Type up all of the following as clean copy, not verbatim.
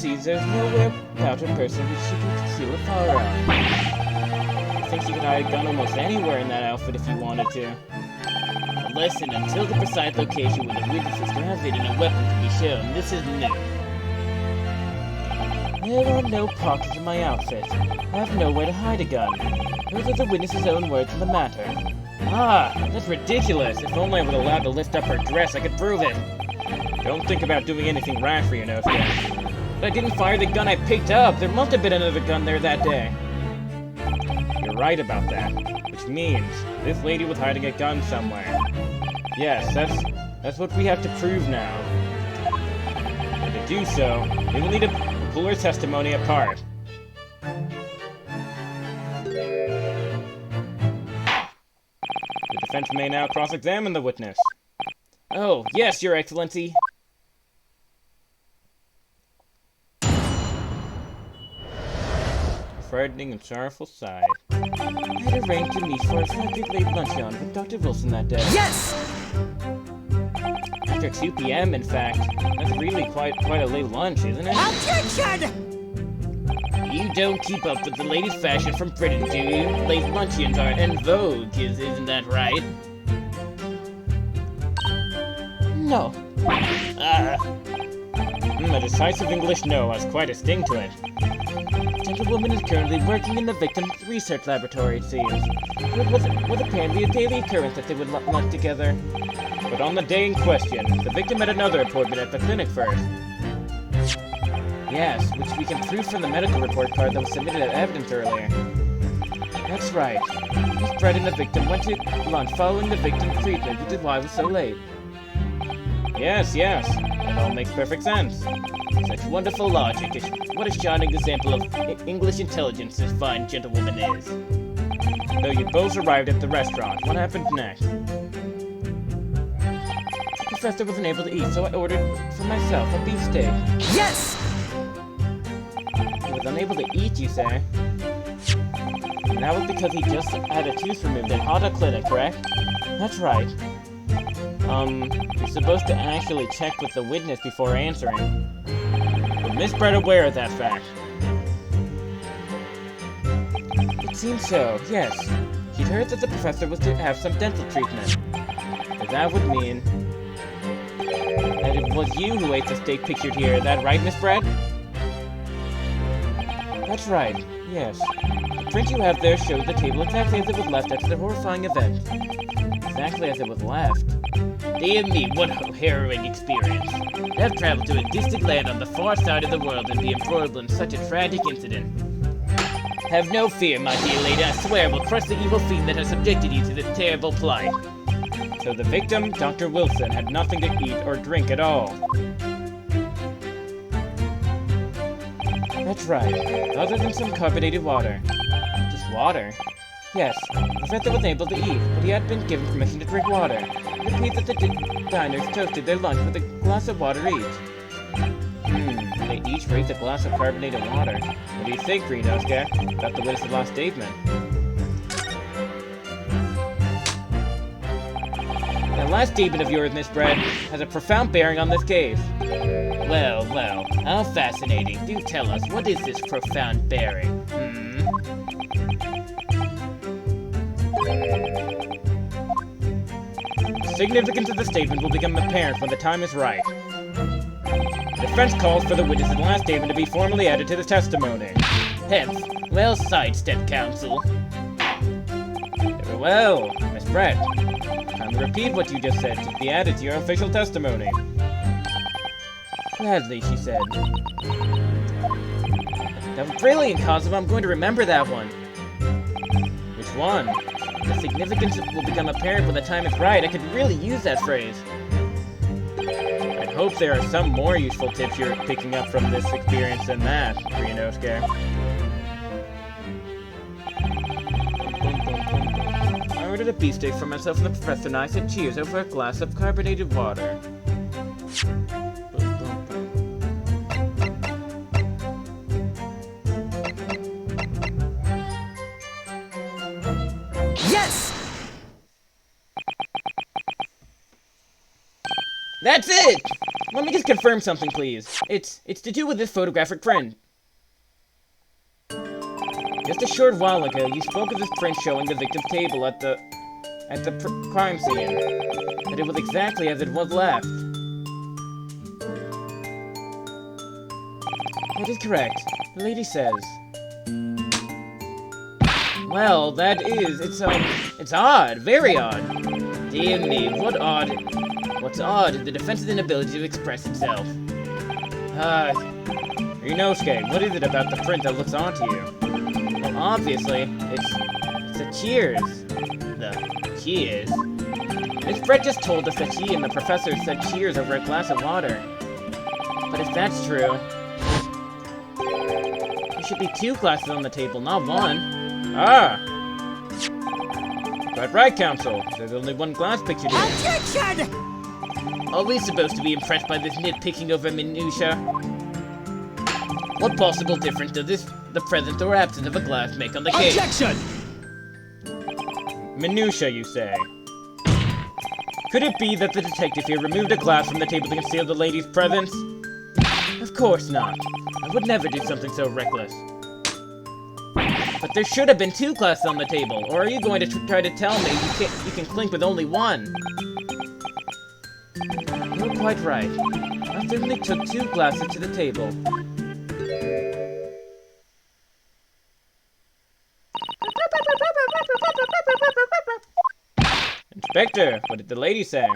sees there's nowhere about a person who she can conceal a firearm. I think she could hide a gun almost anywhere in that outfit if you wanted to. But listen, until the precise location where the witnesses can have it and a weapon can be shown, this is new. There are no pockets in my outfit. I have nowhere to hide a gun. Those are the witness's own words on the matter. Ah, that's ridiculous. If only I were allowed to lift up her dress, I could prove it. Don't think about doing anything rash for your nose, guy. But I didn't fire the gun I picked up. There must have been another gun there that day. You're right about that. Which means this lady was hiding a gun somewhere. Yes, that's what we have to prove now. And to do so, we will need to pull her testimony apart. The defense may now cross-examine the witness. Oh, yes, Your Excellency. Frightening and sorrowful sigh. I had arranged to meet for a friendly late luncheon with Dr. Wilson that day. Yes! After 2 p.m., in fact. That's really quite a late lunch, isn't it? Objection! You don't keep up with the latest fashion from Britain, do you? Late luncheons are en vogue, isn't that right? No. A decisive English no has quite a sting to it. The gentlewoman is currently working in the victim's research laboratory, it seems. It was apparently a daily occurrence that they would lunch together. But on the day in question, the victim had another appointment at the clinic first. Yes, which we can prove from the medical report card that was submitted as evidence earlier. That's right. Miss Brett and the victim went to lunch following the victim's treatment, which is why it was so late. Yes, it all makes perfect sense. Such wonderful logic. What a shining example of English intelligence this fine gentlewoman is. So you both arrived at the restaurant. What happened next? The professor wasn't able to eat, so I ordered for myself a beefsteak. Yes! He was unable to eat, you say? And that was because he just had a tooth removed at Hada Clinic, correct? That's right. You're supposed to actually check with the witness before answering. Was Miss Brett aware of that fact? It seems so, yes. She'd heard that the professor was to have some dental treatment. But that would mean that it was you who ate the steak pictured here, is that right, Miss Brett? That's right, yes. The print you have there shows the table exactly as it was left after the horrifying event. Exactly as it was left. Dear me, what a harrowing experience. To have traveled to a distant land on the far side of the world and be embroiled in such a tragic incident. Have no fear, my dear lady, I swear I will crush the evil fiend that has subjected you to this terrible plight. So the victim, Dr. Wilson, had nothing to eat or drink at all. That's right, other than some carbonated water. Just water? Yes, the professor was able to eat, but he had been given permission to drink water. It appears that the diners toasted their lunch with a glass of water each. They each raised a glass of carbonated water. What do you think, Green Nose Cat, about the witness's last statement? That last statement of yours, Miss Brett, has a profound bearing on this case. Well, how fascinating. Do tell us, what is this profound bearing? The significance of the statement will become apparent when the time is right. The defense calls for the witness's last statement to be formally added to the testimony. Hence, well sidestepped, counsel. Very well, Miss Brett. Time to repeat what you just said to be added to your official testimony. Gladly, she said. That was brilliant, Cosmo. I'm going to remember that one. Which one? The significance will become apparent when the time is right. I could really use that phrase. I hope there are some more useful tips you're picking up from this experience than that, Ryunosuke. I ordered a beefsteak for myself and the professor, and I said cheers over a glass of carbonated water. Yes! That's it! Let me just confirm something, please. It's to do with this photographic print. Just a short while ago, you spoke of this print showing the victim's table at the crime scene. That it was exactly as it was left. That is correct. The lady says. Well, it's odd. Very odd. Dear me, what's odd is the defense's inability to express itself. Ryunosuke, what is it about the print that looks onto you? Well, obviously, it's a cheers. The cheers. Miss Brett just told us that she and the professor said cheers over a glass of water. But if that's true, there should be 2 glasses on the table, not 1. Ah! Quite right, Counsel. There's only 1 glass pictured here. Objection! Are we supposed to be impressed by this nitpicking over minutia? What possible difference does the presence or absence of a glass make on the case? Objection! Minutia, you say? Could it be that the detective here removed a glass from the table to conceal the lady's presence? Of course not. I would never do something so reckless. But there should have been 2 glasses on the table, or are you going to try to tell me you can clink with only 1? You're quite right. I certainly took 2 glasses to the table. Inspector, what did the lady say?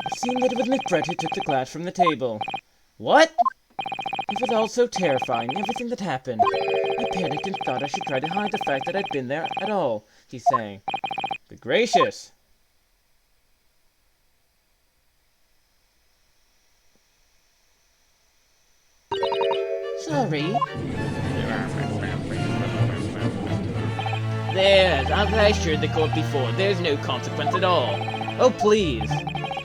It seemed that it was Miss Brett who took the glass from the table. What? It was all so terrifying, everything that happened. I panicked and thought I should try to hide the fact that I'd been there at all, he's saying. Good gracious. Sorry. There, as I assured the court before, there's no consequence at all. Oh, please.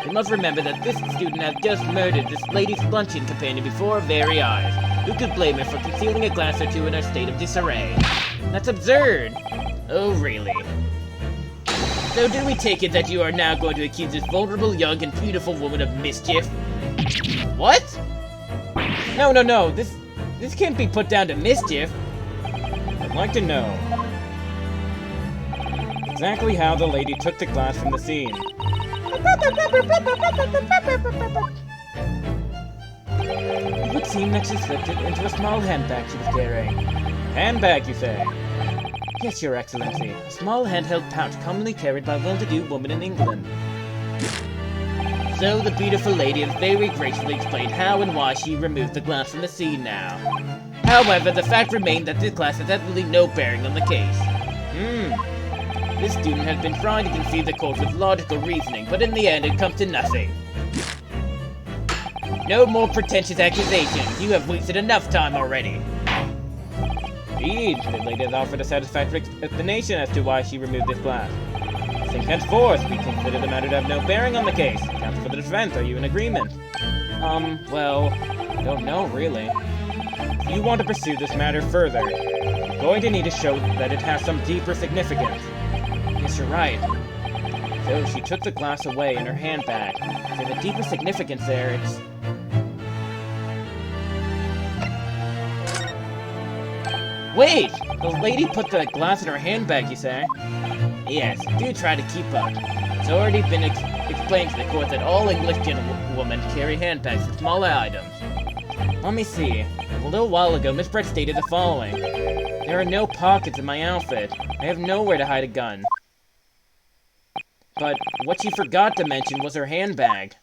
You must remember that this student has just murdered this lady's luncheon companion before our very eyes. Who could blame her for concealing a glass or 2 in her state of disarray? That's absurd. Oh, really? So do we take it that you are now going to accuse this vulnerable, young, and beautiful woman of mischief? What? No. This can't be put down to mischief. I'd like to know exactly how the lady took the glass from the scene. It would seem that she slipped it into a small handbag she was carrying. Handbag, you say? Yes, Your Excellency. A small handheld pouch commonly carried by well-to-do women in England. So the beautiful lady has very gracefully explained how and why she removed the glass from the scene now. However, the fact remained that this glass has absolutely no bearing on the case. This student has been trying to conceive the cause with logical reasoning, but in the end it comes to nothing. No more pretentious accusations. You have wasted enough time already. Indeed, the lady has offered a satisfactory explanation as to why she removed this glass. I think henceforth we consider the matter to have no bearing on the case. Counsel for the defense, are you in agreement? Well, I don't know, really. If you want to pursue this matter further, you're going to need to show that it has some deeper significance. Yes, you're right. So she took the glass away in her handbag. So the deeper significance there, it's... Wait! The lady put the glass in her handbag, you say? Yes, do try to keep up. It's already been explained to the court that all English gentlewomen carry handbags with smaller items. Let me see. A little while ago, Miss Brett stated the following. There are no pockets in my outfit. I have nowhere to hide a gun. But what she forgot to mention was her handbag,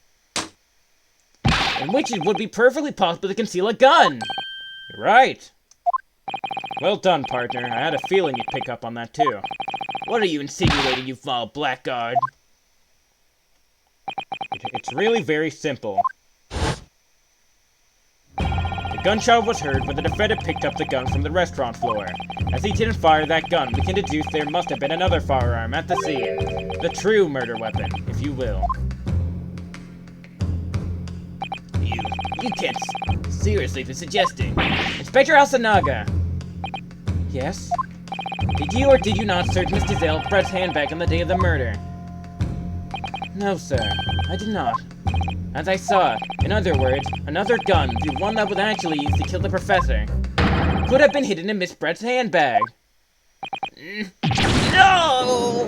in which it would be perfectly possible to conceal a gun! You're right. Well done, partner. I had a feeling you'd pick up on that, too. What are you insinuating, you foul blackguard? It's really very simple. The gunshot was heard when the defendant picked up the gun from the restaurant floor. As he didn't fire that gun, we can deduce there must have been another firearm at the scene. The true murder weapon, if you will. You can't seriously be suggesting. Inspector Asanaga! Yes? Did you or did you not search Miss Brett's handbag on the day of the murder? No, sir, I did not. As I saw, in other words, another gun, the one that was actually used to kill the professor, could have been hidden in Miss Brett's handbag. No!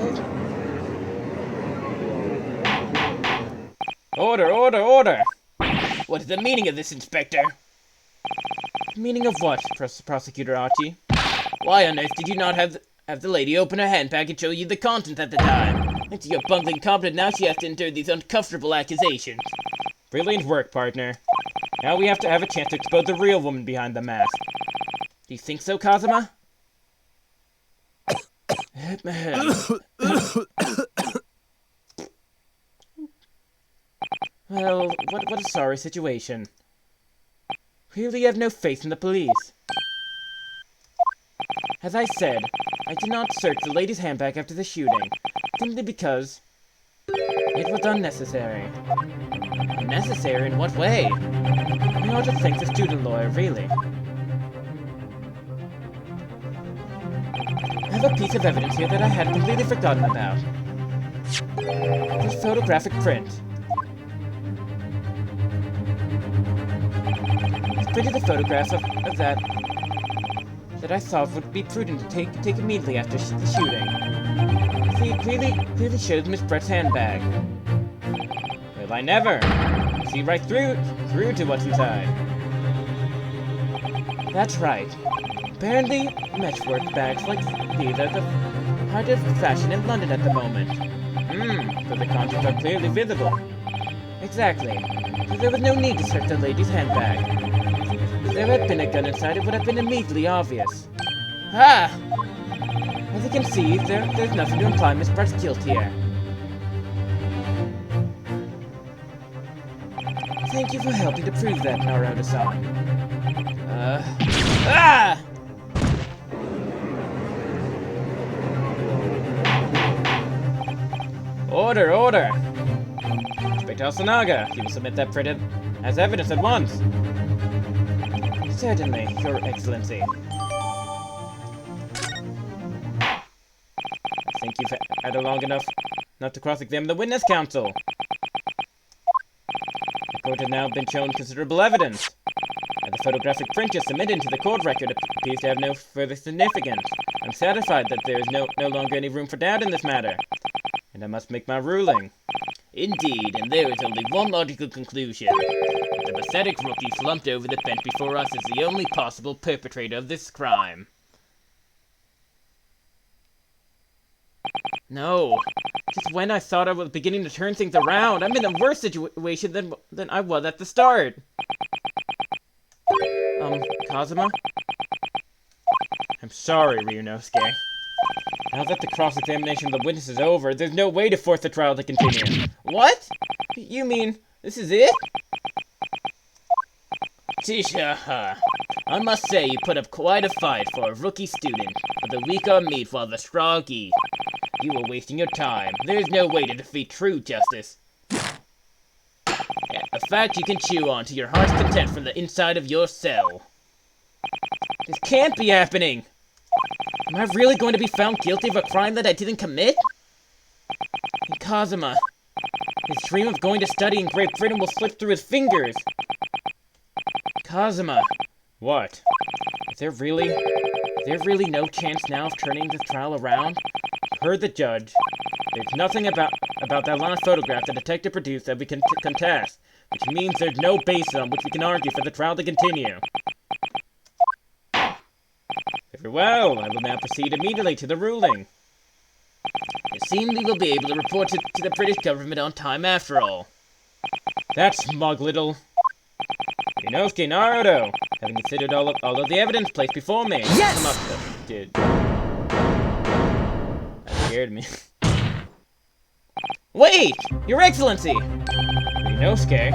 Order, order, order! What is the meaning of this, Inspector? Meaning of what, Prosecutor Archie? Why on earth did you not have the lady open her handbag and show you the contents at the time? It's your bungling competent now she has to endure these uncomfortable accusations. Brilliant work, partner. Now we have to have a chance to expose the real woman behind the mask. Do you think so, Kazuma? Well, what a sorry situation. Really, you have no faith in the police. As I said, I did not search the lady's handbag after the shooting, simply because it was unnecessary. Unnecessary in what way? You ought to thank the student lawyer, really. I have a piece of evidence here that I had completely forgotten about. This photographic print. It's printed a photograph of that I thought would be prudent to take immediately after the shooting. See, it clearly shows Miss Brett's handbag. Well, I never. See right through to what's inside. That's right. Apparently, meshwork bags like these are the height of fashion in London at the moment. So the contents are clearly visible. Exactly. So there was no need to search the lady's handbag. If there had been a gun inside, it would have been immediately obvious. Ah! As you can see, there's nothing to imply Miss Brett's guilt here. Thank you for helping to prove that, Naruto-san. Ah! Order, order! Inspector Asanaga, you will submit that print as evidence at once. Certainly, Your Excellency. I think you've had it long enough not to cross-examine the witness counsel. The court has now been shown considerable evidence. And the photographic print just submitted into the court record appears to have no further significance. I'm satisfied that there is no longer any room for doubt in this matter. And I must make my ruling. Indeed, and there is only one logical conclusion. The pathetic rookie slumped over the bench before us is the only possible perpetrator of this crime. No. Just when I thought I was beginning to turn things around, I'm in a worse situation than I was at the start. Kazuma? I'm sorry, Ryunosuke. Now that the cross-examination of the witness is over, there's no way to force the trial to continue. What? You mean, this is it? Tisha, I must say you put up quite a fight for a rookie student, but the weak are meat while the strong eat. You were wasting your time. There's no way to defeat true justice. A fact you can chew on to your heart's content from the inside of your cell. This can't be happening! Am I really going to be found guilty of a crime that I didn't commit? And Kazuma, his dream of going to study in Great Britain will slip through his fingers. Kazuma. What? Is there really no chance now of turning this trial around? You heard the judge. There's nothing about that last photograph the detective produced that we can contest, which means there's no basis on which we can argue for the trial to continue. Very well, I will now proceed immediately to the ruling. It seems we will be able to report to the British government on time after all. That smug little... Inosuke Naruto, having considered all of the evidence placed before me. Yes! Dude. That scared me. Wait! Your Excellency! Inosuke,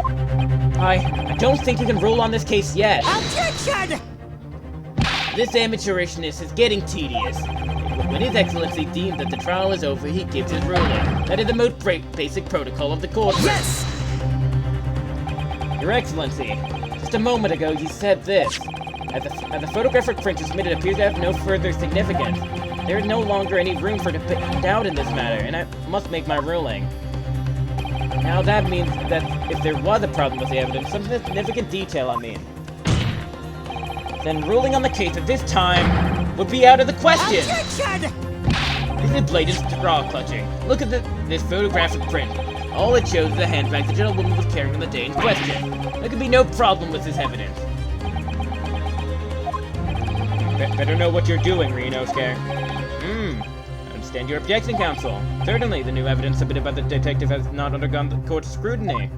I don't think you can rule on this case yet. Objection! This amateurishness is getting tedious. When His Excellency deems that the trial is over, he gives his ruling. That is the most basic protocol of the court. Yes! Your Excellency, just a moment ago you said this. As the photographic print submitted appears to have no further significance, there is no longer any room for doubt in this matter, and I must make my ruling. Now that means that if there was a problem with the evidence, some significant detail I mean, then ruling on the case at this time would be out of the question! Objection! This is blatant straw clutching. Look at this photographic print. All it shows is a handbag the gentlewoman was carrying on the day in question. There could be no problem with this evidence. You better know what you're doing, Ryunosuke. Understand your objection, counsel. Certainly, the new evidence submitted by the detective has not undergone the court's scrutiny.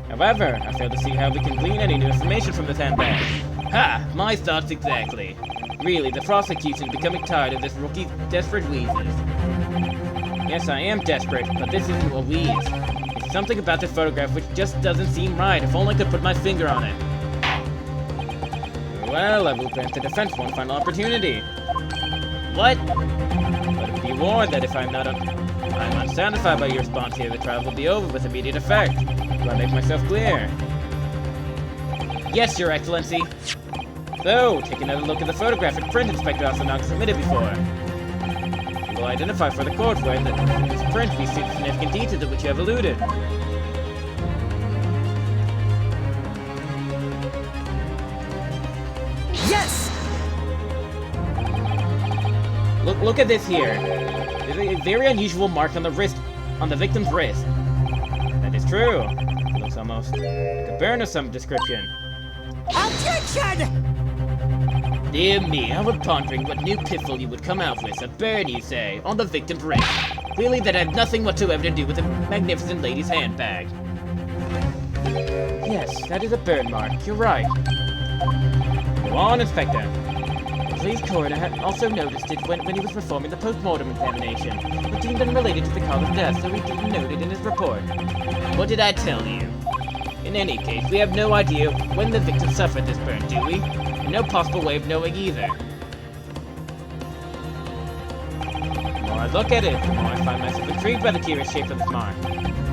However, I fail to see how we can glean any new information from this handbag. Ha! My thoughts exactly. Really, the prosecution is becoming tired of this rookie's desperate wheezes. Yes, I am desperate, but this isn't a wheeze. It's something about this photograph which just doesn't seem right. If only I could put my finger on it. Well, I will grant the defense one final opportunity. What? But be warned that if I'm unsatisfied by your response here, the trial will be over with immediate effect. Do I make myself clear? Yes, Your Excellency. So, take another look at the photographic print Inspector also not submitted before. You will identify for the court where in this print we see the significant details to which you have alluded. Yes! Look at this here. There's a very unusual mark on the wrist, on the victim's wrist. That is true. It looks almost like a burn of some description. Objection! Dear me, I was pondering what new piffle you would come out with. A burn, you say, on the victim's wrist. Clearly that had nothing whatsoever to do with the magnificent lady's handbag. Yes, that is a burn mark. You're right. Go on, Inspector. The police coroner had also noticed it when he was performing the post-mortem examination. It deemed unrelated to the cause of death, so he didn't note it in his report. What did I tell you? In any case, we have no idea when the victim suffered this burn, do we? And no possible way of knowing either. The more I look at it, the more I find myself intrigued by the curious shape of this mark.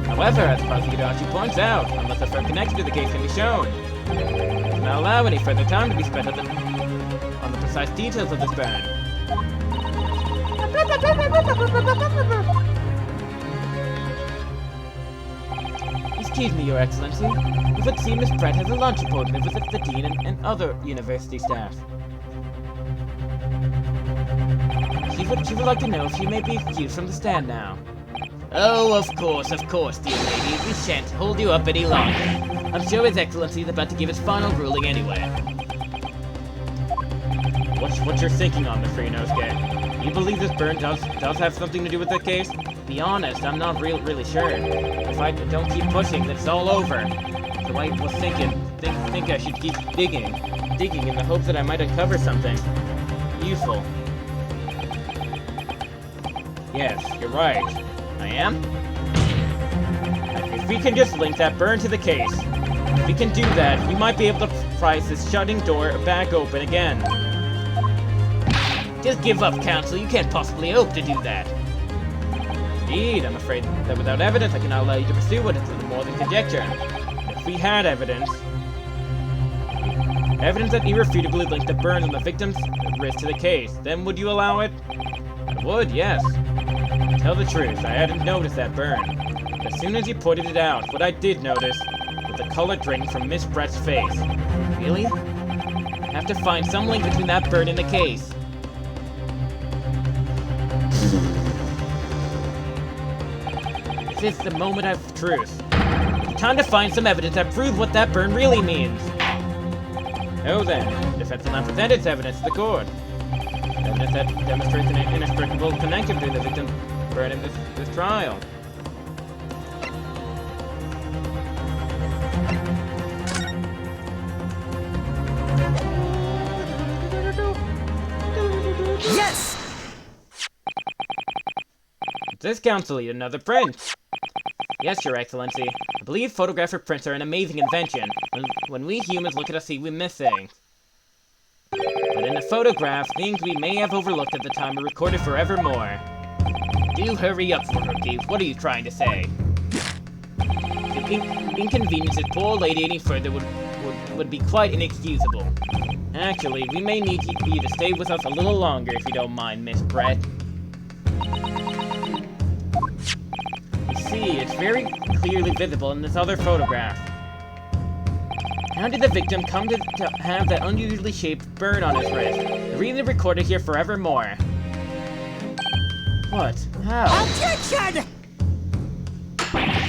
However, as Prosecutor Archie points out, unless a firm connection to the case can be shown, I do not allow any further time to be spent on the precise details of this burn. Excuse me, Your Excellency. It would seem Miss Brett has a lunch appointment with the Dean and other university staff. She would like to know if she may be excused from the stand now. Oh, of course, dear lady. We shan't hold you up any longer. I'm sure His Excellency is about to give his final ruling anyway. What's your thinking on this, Ryunosuke? You believe this burn does have something to do with the case? Be honest, I'm not really sure. If I don't keep pushing, then it's all over. So I was think I should keep digging in the hopes that I might uncover something useful. Yes, you're right. I am? If we can just link that burn to the case, if we can do that, we might be able to prise this shutting door back open again. Just give up, counsel. You can't possibly hope to do that. Indeed, I'm afraid that without evidence, I cannot allow you to pursue what is little more than conjecture. If we had evidence that irrefutably linked the burns on the victim's wrist to the case, then would you allow it? I would, yes. To tell the truth, I hadn't noticed that burn. But as soon as you pointed it out, what I did notice was the color draining from Miss Brett's face. Really? I have to find some link between that burn and the case. This is the moment of truth. It's time to find some evidence that proves what that burn really means. Oh then, the defense will now present its evidence to the court. Evidence that demonstrates an inexplicable connection between the victim's burn and this trial. Yes! This counsel yet another print. Yes, Your Excellency. I believe photographic prints are an amazing invention. When we humans look at a scene, we miss things. But in a photograph, things we may have overlooked at the time are recorded forevermore. Do hurry up, rookie. What are you trying to say? To inconvenience this poor lady any further would be quite inexcusable. Actually, we may need you to stay with us a little longer if you don't mind, Miss Brett. see. It's very clearly visible in this other photograph. How did the victim come to have that unusually shaped burn on his wrist? The reason recorded here forevermore. What? How? Objection!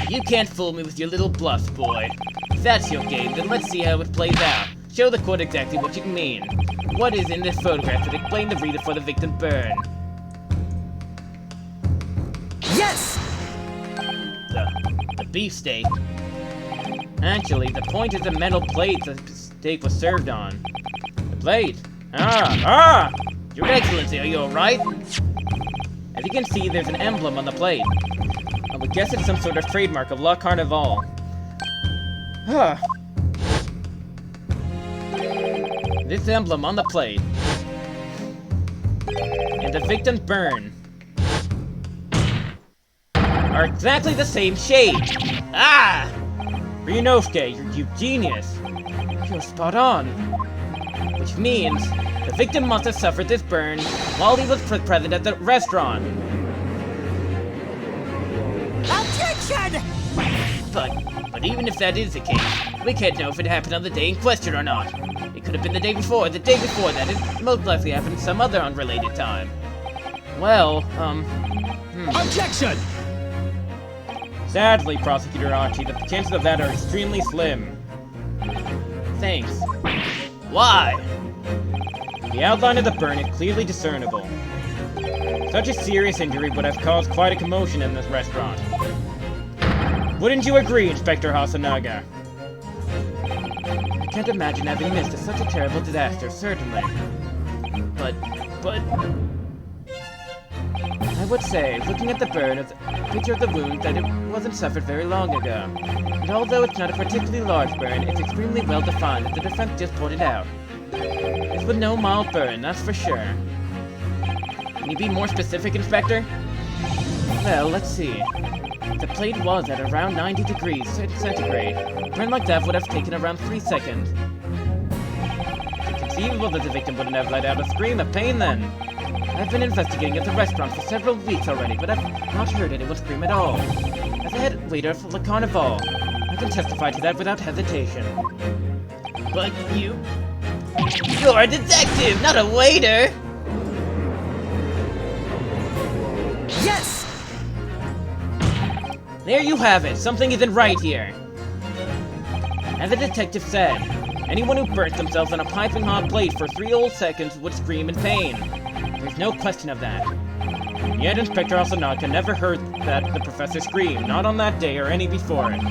You can't fool me with your little bluffs, boy. If that's your game, then let's see how it plays out. Show the court exactly what you mean. What is in this photograph that explain the reason for the victim burn? Yes! The beefsteak. Actually, the point is the metal plate the steak was served on. The plate? Your Excellency, are you alright? As you can see, there's an emblem on the plate. I would guess it's some sort of trademark of La Carnival. This emblem on the plate and the victim's burn are exactly the same shape. Ryunosuke, you genius. You're spot on. Which means the victim must have suffered this burn while he was present at the restaurant. Objection! But even if that is the case, we can't know if it happened on the day in question or not. It could have been the day before that. It most likely happened some other unrelated time. Well, Objection! Sadly, Prosecutor Archie, the chances of that are extremely slim. Thanks. Why? The outline of the burn is clearly discernible. Such a serious injury would have caused quite a commotion in this restaurant. Wouldn't you agree, Inspector Hasanaga? I can't imagine having missed such a terrible disaster, certainly. But... I would say, looking at the burn, it's a picture of the wound that it wasn't suffered very long ago. And although it's not a particularly large burn, it's extremely well defined, as the defense just pointed out. It's with no mild burn, that's for sure. Can you be more specific, Inspector? Well, let's see. The plate was at around 90 degrees centigrade. A burn like that would have taken around 3 seconds. It's conceivable that the victim wouldn't have let out a scream of pain then. I've been investigating at the restaurant for several weeks already, but I've not heard anyone scream at all. As the head waiter for Le Carnival, I can testify to that without hesitation. But you're a detective, not a waiter! Yes! There you have it. Something isn't right here. As the detective said, anyone who burnt themselves on a piping hot plate for 3 whole seconds would scream in pain. There's no question of that. Yet Inspector Asanaka never heard the professor scream, not on that day or any before it.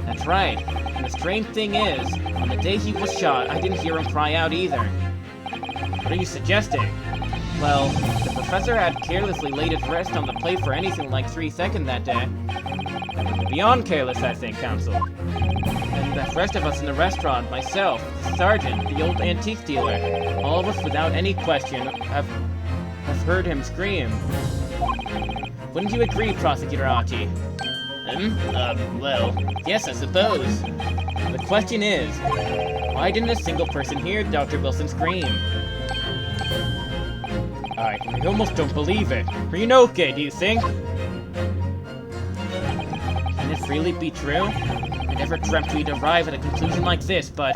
That's right. And the strange thing is, on the day he was shot, I didn't hear him cry out either. What are you suggesting? Well, the professor had carelessly laid his rest on the plate for anything like 3 seconds that day. Beyond careless, I think, Counsel. And the rest of us in the restaurant, myself, the sergeant, the old antique dealer, all of us without any question have heard him scream. Wouldn't you agree, Prosecutor Archie? Well, yes, I suppose. The question is, why didn't a single person hear Dr. Wilson scream? I almost don't believe it. Ryunosuke, do you think? Can this really be true? I never dreamt we'd arrive at a conclusion like this, but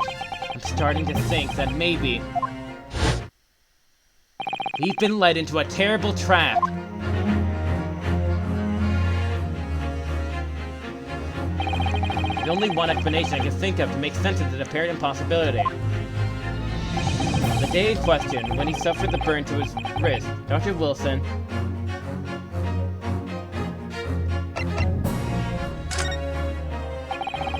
I'm starting to think that maybe we've been led into a terrible trap. There's only one explanation I can think of to make sense of this apparent impossibility. The day in question, when he suffered the burn to his wrist, Dr. Wilson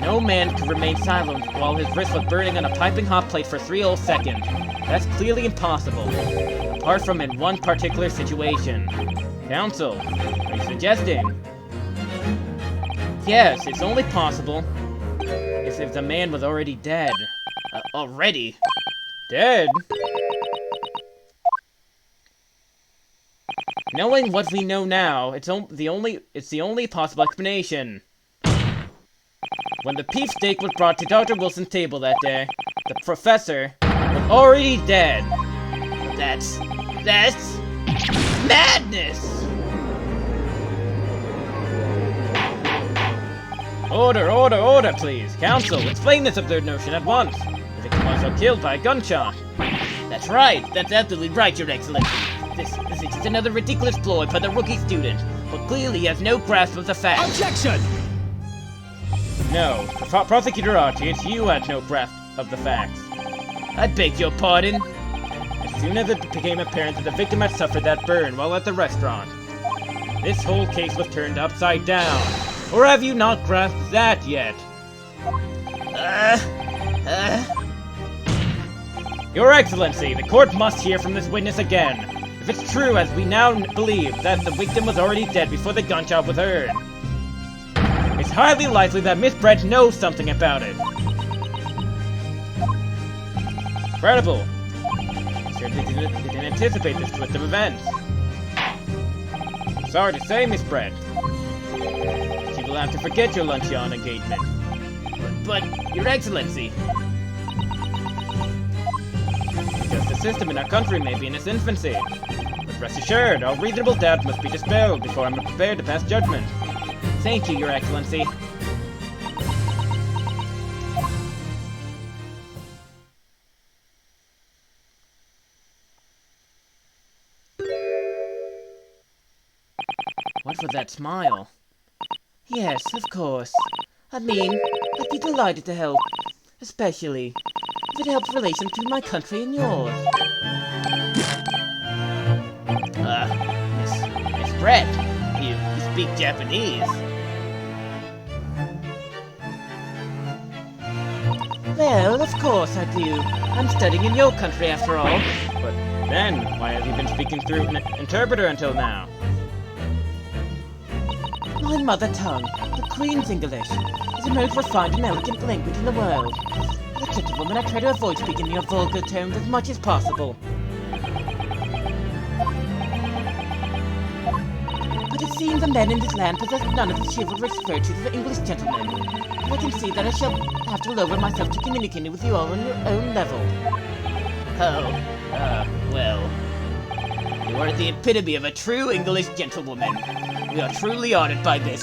no man could remain silent while his wrist was burning on a piping hot plate for 3 whole seconds. That's clearly impossible, apart from in one particular situation. Counsel, are you suggesting? Yes, it's only possible if the man was already dead. Already? Dead? Knowing what we know now, it's the only possible explanation. When the beef steak was brought to Dr. Wilson's table that day, the professor was already dead. That's madness! Order, order, order, please. Council, explain this absurd notion at once. The victim was killed by a gunshot. That's right. That's absolutely right, Your Excellency. This is just another ridiculous ploy by the rookie student, but clearly he has no grasp of the facts. Objection! No, Prosecutor Archie, it's you who had no grasp of the facts. I beg your pardon? As soon as it became apparent that the victim had suffered that burn while at the restaurant, this whole case was turned upside down. Or have you not grasped that yet? Your Excellency, the court must hear from this witness again. If it's true, as we now believe, that the victim was already dead before the gunshot was heard, it's highly likely that Miss Brett knows something about it. Incredible. Certainly didn't anticipate this twist of events. Sorry to say, Miss Brett, you will have to forget your luncheon engagement. But Your Excellency, because the system in our country may be in its infancy. But rest assured, all reasonable doubt must be dispelled before I'm prepared to pass judgment. Thank you, Your Excellency. What was that smile? Yes, of course. I mean, I'd be delighted to help. Especially if it helps relations between my country and yours. Miss Brett, you speak Japanese. Well, of course I do. I'm studying in your country after all. But then, why have you been speaking through an interpreter until now? My mother tongue, the Queen's English, is the most refined and elegant language in the world. As a gentlewoman, I try to avoid speaking in your vulgar tones as much as possible. But it seems the men in this land possess none of the chivalrous virtues of the English gentlemen. And I can see that I shall have to lower myself to communicating with you all on your own level. Well, you are the epitome of a true English gentlewoman. We are truly honored by this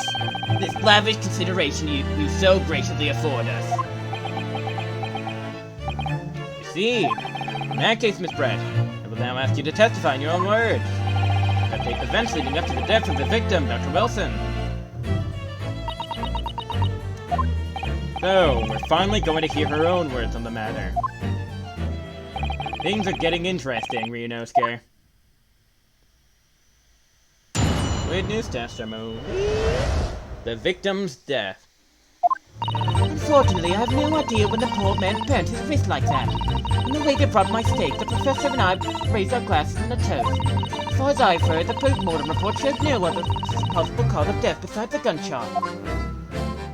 lavish consideration you so graciously afford us. You see, in that case, Miss Brett, I will now ask you to testify in your own words. That the events leading up to the death of the victim, Dr. Wilson. So, we're finally going to hear her own words on the matter. Things are getting interesting, Ryunosuke. Witness testimony. The victim's death. Unfortunately, I have no idea when the poor man burnt his wrist like that. On the way they brought my steak, the professor and I raised our glasses in a toast. As far as I've heard, the post-mortem report showed no other possible cause of death besides the gunshot.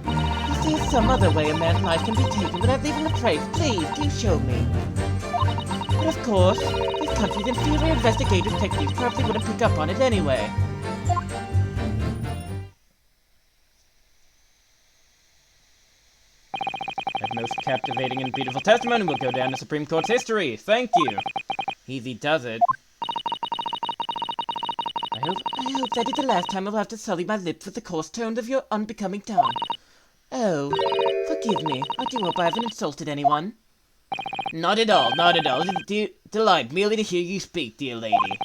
If there's some other way a man's life can be taken without leaving a trace, please do show me. But of course, this country's inferior investigative techniques probably wouldn't pick up on it anyway. That most captivating and beautiful testimony will go down in Supreme Court's history. Thank you. Easy does it. I hope that is the last time I'll have to sully my lips with the coarse tones of your unbecoming tongue. Oh, forgive me. I do hope I haven't insulted anyone. Not at all, not at all. It is a delight merely to hear you speak, dear lady.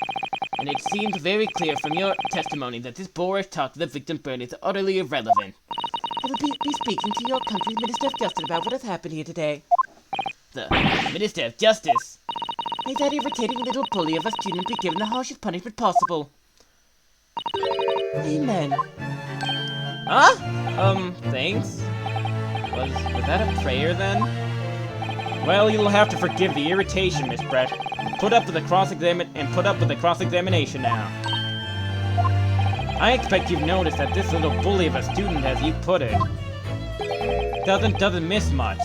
And it seems very clear from your testimony that this boorish talk of the victim burn is utterly irrelevant. I will be speaking to your country's Minister of Justice about what has happened here today. The Minister of Justice? May that irritating little bully of a student be given the harshest punishment possible. Amen. Huh? Thanks? Was that a prayer then? Well, you'll have to forgive the irritation, Miss Brett. Put up with the cross-examination now. I expect you've noticed that this little bully of a student, as you put it, doesn't miss much.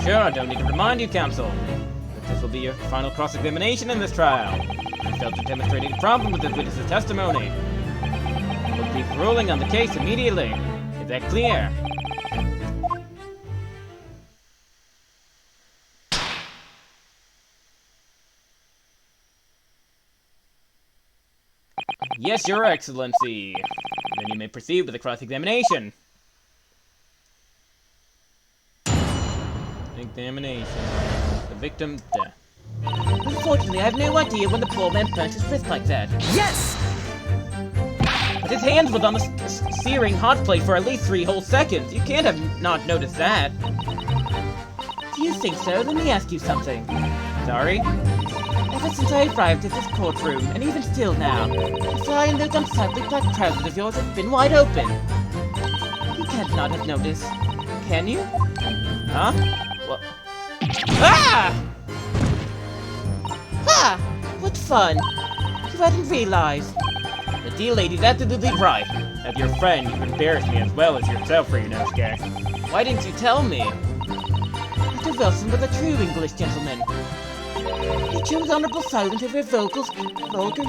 Sure, I don't need to remind you, counsel, that this will be your final cross-examination in this trial. You failed to demonstrate any problem with this witness's testimony. We'll be ruling on the case immediately. Is that clear? Yes, Your Excellency. Then you may proceed with the cross-examination. Examination. The victim death. Unfortunately, I have no idea when the poor man burnt his wrist like that. Yes! But his hands was on the searing hot plate for at least 3 whole seconds. You can't have not noticed that. Do you think so? Let me ask you something. Sorry? Ever since I arrived at this courtroom, and even still now, the fly in those unsightly black trousers of yours have been wide open. You can't not have noticed. Can you? Huh? What? Ah! Ah! What fun! You hadn't realized. The dear lady's absolutely right. As your friend, you've embarrassed me as well as yourself, Ryunosuke. Why didn't you tell me? Mr. Wilson was a true English gentleman. He chose honorable silence over vulgar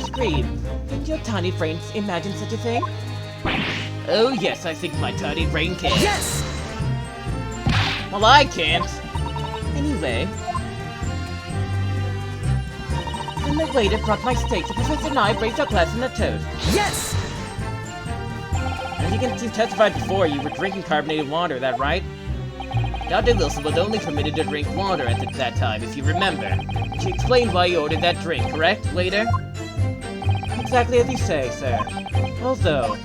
scream. Can your tiny brain imagine such a thing? Oh yes, I think my tiny brain can. Yes! Well, I can't. Anyway. When the waiter brought my steak, the professor and I raised our glass in a toast. Yes! As you testified before, you were drinking carbonated water, is that right? Dr. Wilson was only permitted to drink water at that time, if you remember. She explained why you ordered that drink, correct, waiter? Exactly as you say, sir. Although...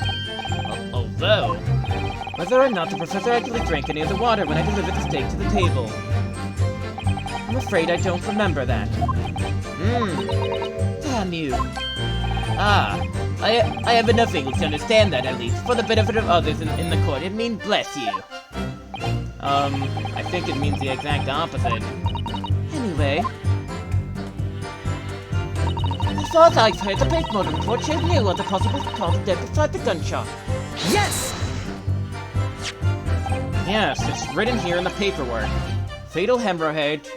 Whether or not the professor actually drank any of the water when I delivered the steak to the table. I'm afraid I don't remember that. Damn you. Ah, I have enough English to understand that, at least, for the benefit of others in the court. It means bless you. I think it means the exact opposite. Anyway. As far as I've heard, the post-mortem report showed no other possible cause of death besides the gunshot. Yes! Yes, it's written here in the paperwork. Fatal hemorrhage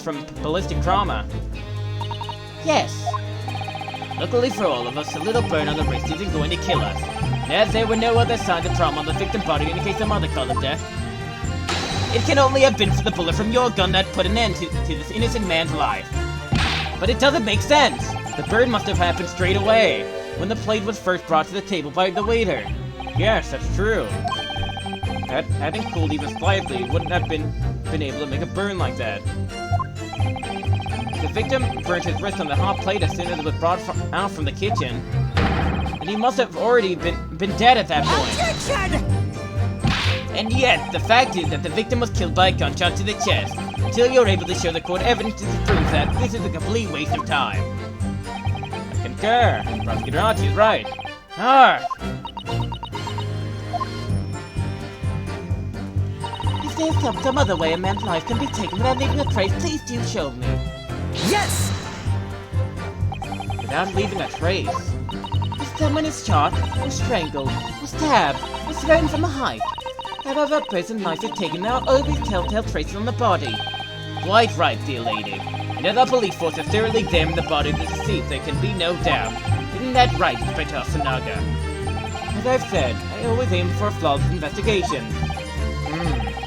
from ballistic trauma. Yes. Luckily for all of us, a little burn on the wrist isn't going to kill us. And as there were no other signs of trauma on the victim's body to indicate some other cause of death, it can only have been for the bullet from your gun that put an end to this innocent man's life. But it doesn't make sense. The burn must have happened straight away, when the plate was first brought to the table by the waiter. Yes, that's true. Having cooled even slightly wouldn't have been able to make a burn like that. The victim burnt his wrist on the hot plate as soon as it was brought out from the kitchen. And he must have already been dead at that point. Objection! And yet, the fact is that the victim was killed by a gunshot to the chest. Until you're able to show the court evidence to prove that, this is a complete waste of time. I concur. Prosecutor Archie is right. Ah! If there's some other way a man's life can be taken without leaving a trace, please do show me. Yes! Without leaving a trace? If someone is shot, or strangled, or stabbed, or thrown from a height, however a person's life is taken, there are always telltale traces on the body. Quite right, dear lady. And as our police force has thoroughly examined the body of the deceased, there can be no doubt. Isn't that right, Inspector Asanaga? As I've said, I always aim for a flawless investigation.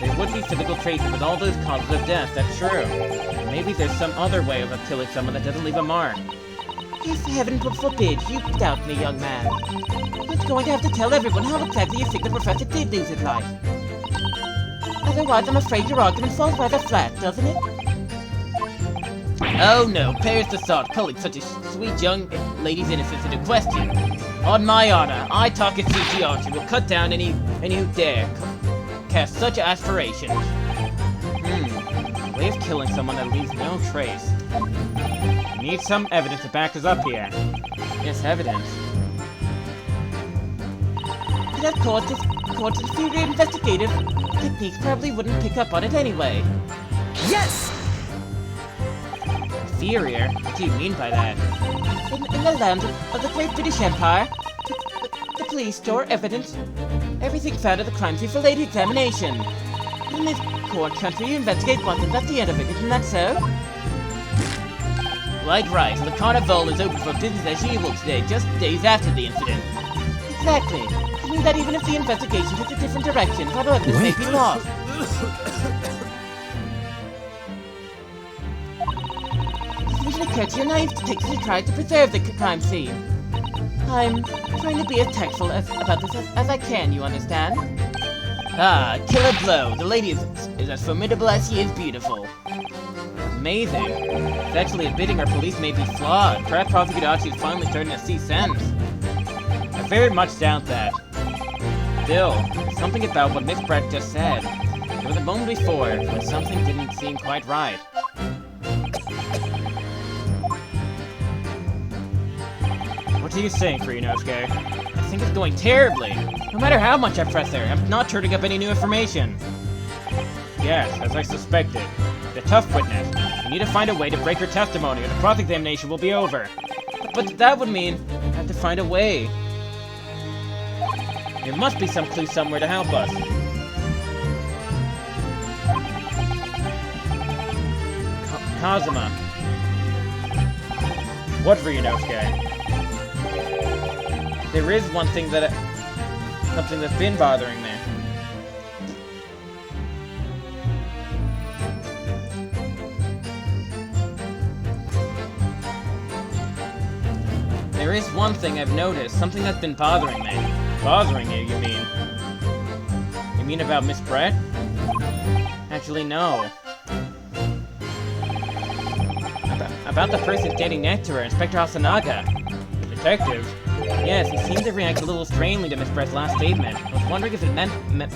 There would be physical traces with all those causes of death, that's true. Maybe there's some other way of killing someone that doesn't leave a mark. If heaven forbid you doubt me, young man. You're going to have to tell everyone how exactly you think the professor did lose his life. Otherwise, I'm afraid your argument falls rather flat, doesn't it? Oh no, perish the thought, calling such a sweet young lady's innocence into question. On my honor, I, Takatsuchi Archie, will cut down any who dare cast such aspirations. Way of killing someone that leaves no trace. We need some evidence to back us up here. Yes, evidence. But of course, inferior investigative techniques probably wouldn't pick up on it anyway. Yes! Inferior? What do you mean by that? In the land of the Great British Empire, the police store evidence. Everything found at the crime scene for later examination. In this court country, you investigate once and that's the end of it, isn't that so? Quite right. The carnival is open for business as usual today, just days after the incident. Exactly. It means that even if the investigation takes a different direction, other evidence may be lost. It usually occurs to your naive detectives to try to preserve the crime scene. I'm trying to be as tactful about this as I can, you understand? Ah, killer blow. The lady is as formidable as she is beautiful. Amazing. It's actually admitting our police may be flawed. Perhaps Prosecutor Achi is finally starting to see sense. I very much doubt that. Still, there's something about what Miss Brett just said. There was a moment before when something didn't seem quite right. What are you saying, Ryunosuke? I think it's going terribly. No matter how much I press her, I'm not turning up any new information. Yes, as I suspected. The tough witness. We need to find a way to break her testimony or the cross-examination will be over. But that would mean I have to find a way. There must be some clue somewhere to help us. Kazuma. What, Ryunosuke? There is one thing something that's been bothering me. There is one thing I've noticed, something that's been bothering me. Bothering you, you mean? You mean about Miss Brett? Actually, no. About the person standing next to her, Inspector Hasanaga. The detective? Yes, he seemed to react a little strangely to Miss Brett's last statement. I was wondering if it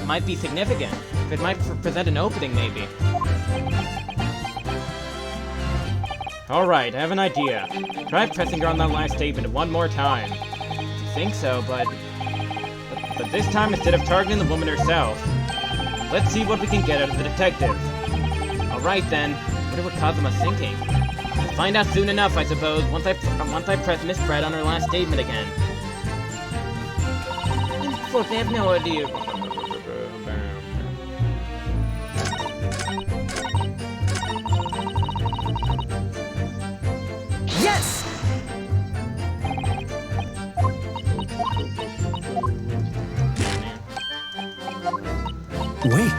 might be significant. If it might present an opening, maybe. Alright, I have an idea. Try pressing her on that last statement one more time. You think so, but this time, instead of targeting the woman herself, let's see what we can get out of the detective. Alright then, I wonder what Kazuma's thinking. We'll find out soon enough, I suppose, once I press Miss Brett on her last statement again. Unfortunately, I have no idea. Yes! Wait.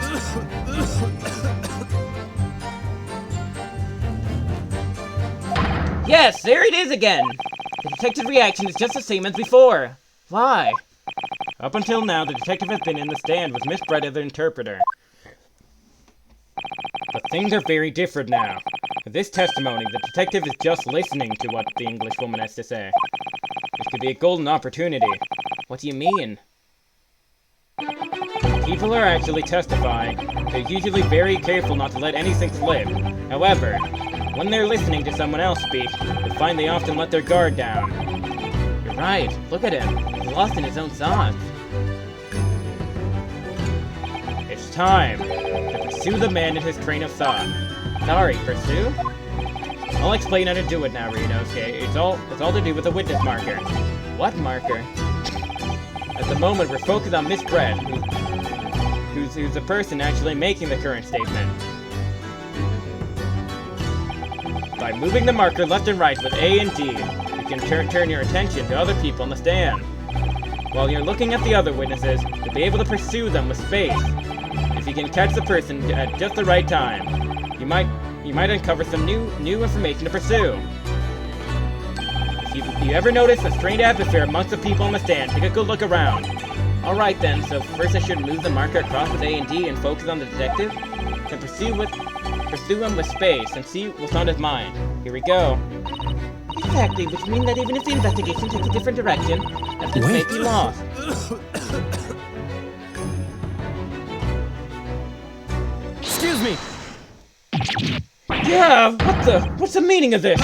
Yes, there it is again! The detective's reaction is just the same as before. Why? Up until now, the detective has been in the stand with Miss Brett as the interpreter. But things are very different now. With this testimony, the detective is just listening to what the English woman has to say. This could be a golden opportunity. What do you mean? When people are actually testifying, they're usually very careful not to let anything slip. However, when they're listening to someone else speak, they find they often let their guard down. You're right. Look at him. He's lost in his own thoughts. It's time to pursue the man in his train of thought. Sorry, pursue? I'll explain how to do it now, Ryunosuke. It's all to do with the witness marker. What marker? At the moment, we're focused on Miss Brett, who's the person actually making the current statement. By moving the marker left and right with A and D, you can turn your attention to other people in the stand. While you're looking at the other witnesses, you'll be able to pursue them with space. If you can catch the person at just the right time, you might uncover some new information to pursue. If you ever notice a strange atmosphere amongst the people in the stand, take a good look around. Alright then, so first I should move the marker across with A and D and focus on the detective, then pursue him with space and see what's on his mind. Here we go. Exactly, which means that even if the investigation takes a different direction, nothing may be lost. Excuse me! Yeah, what's the meaning of this?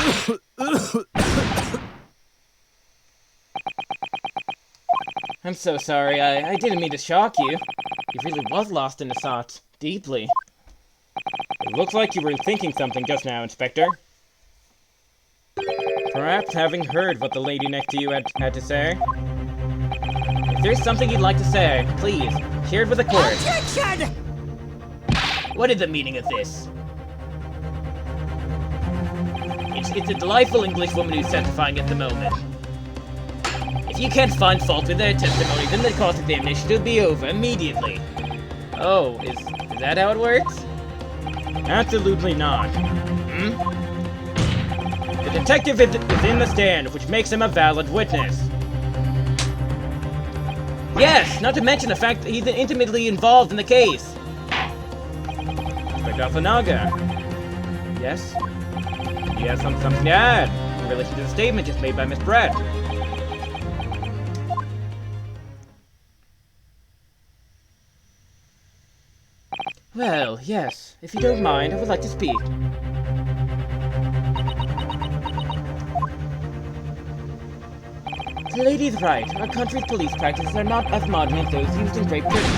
I'm so sorry, I didn't mean to shock you. You really was lost in his thoughts, deeply. It looks like you were thinking something just now, Inspector. Perhaps having heard what the lady next to you had to say? If there's something you'd like to say, please, share it with the court. Objection! What is the meaning of this? It's a delightful English woman who's testifying at the moment. If you can't find fault with their testimony, then the cross-examination will be over immediately. Oh, is that how it works? Absolutely not. The detective is in the stand, which makes him a valid witness. Yes, not to mention the fact that he's intimately involved in the case. Inspector Alphanaga. Yes? You have something to add in relation to the statement just made by Miss Brett. Well, yes. If you don't mind, I would like to speak. The lady's right. Our country's police practices are not as modern as those used in Great Britain.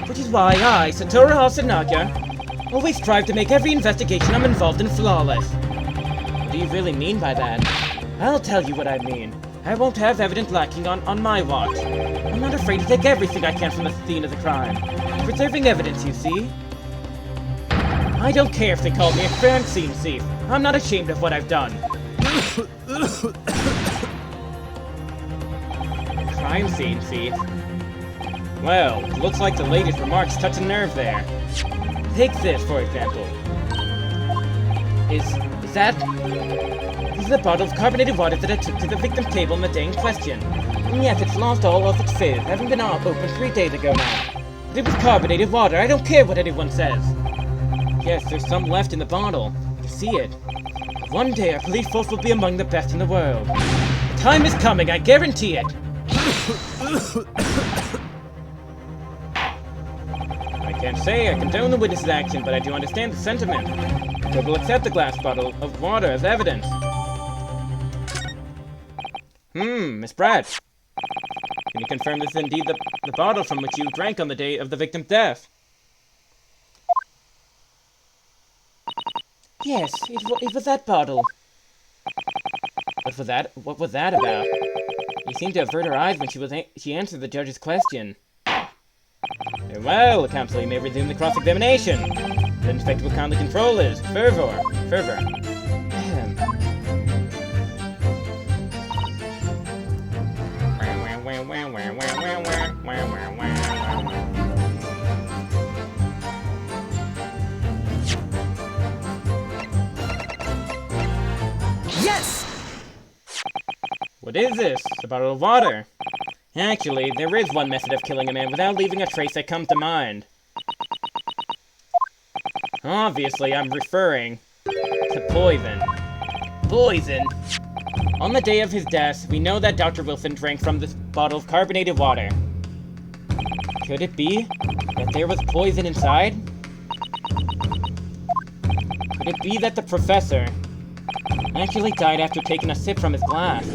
Which is why I, Satoru Hasanaka, always strive to make every investigation I'm involved in flawless. What do you really mean by that? I'll tell you what I mean. I won't have evidence lacking on my watch. I'm not afraid to take everything I can from the scene of the crime. Preserving evidence, you see? I don't care if they call me a crime scene thief. I'm not ashamed of what I've done. Crime scene thief? Well, looks like the lady's remarks touch a nerve there. Take this, for example. Is that... This is a bottle of carbonated water that I took to the victim's table on the day in question. And yes, it's lost all of its fizz, having been opened 3 days ago now. But it was carbonated water, I don't care what anyone says. Yes, there's some left in the bottle. I can see it. One day our police force will be among the best in the world. The time is coming, I guarantee it! I can't say I condone the witness's action, but I do understand the sentiment. I will accept the glass bottle of water as evidence. Miss Pratt. Can you confirm this is indeed the bottle from which you drank on the day of the victim's death? Yes, it was that bottle. What was that about? You seemed to avert her eyes when she answered the judge's question. Very well, counsel, you may resume the cross-examination. The inspector will kindly control this. Fervor. Yes! What is this? A bottle of water. Actually, there is one method of killing a man without leaving a trace that comes to mind. Obviously, I'm referring to poison. Poison? On the day of his death, we know that Dr. Wilson drank from this bottle of carbonated water. Could it be that there was poison inside? Could it be that the professor actually died after taking a sip from his glass?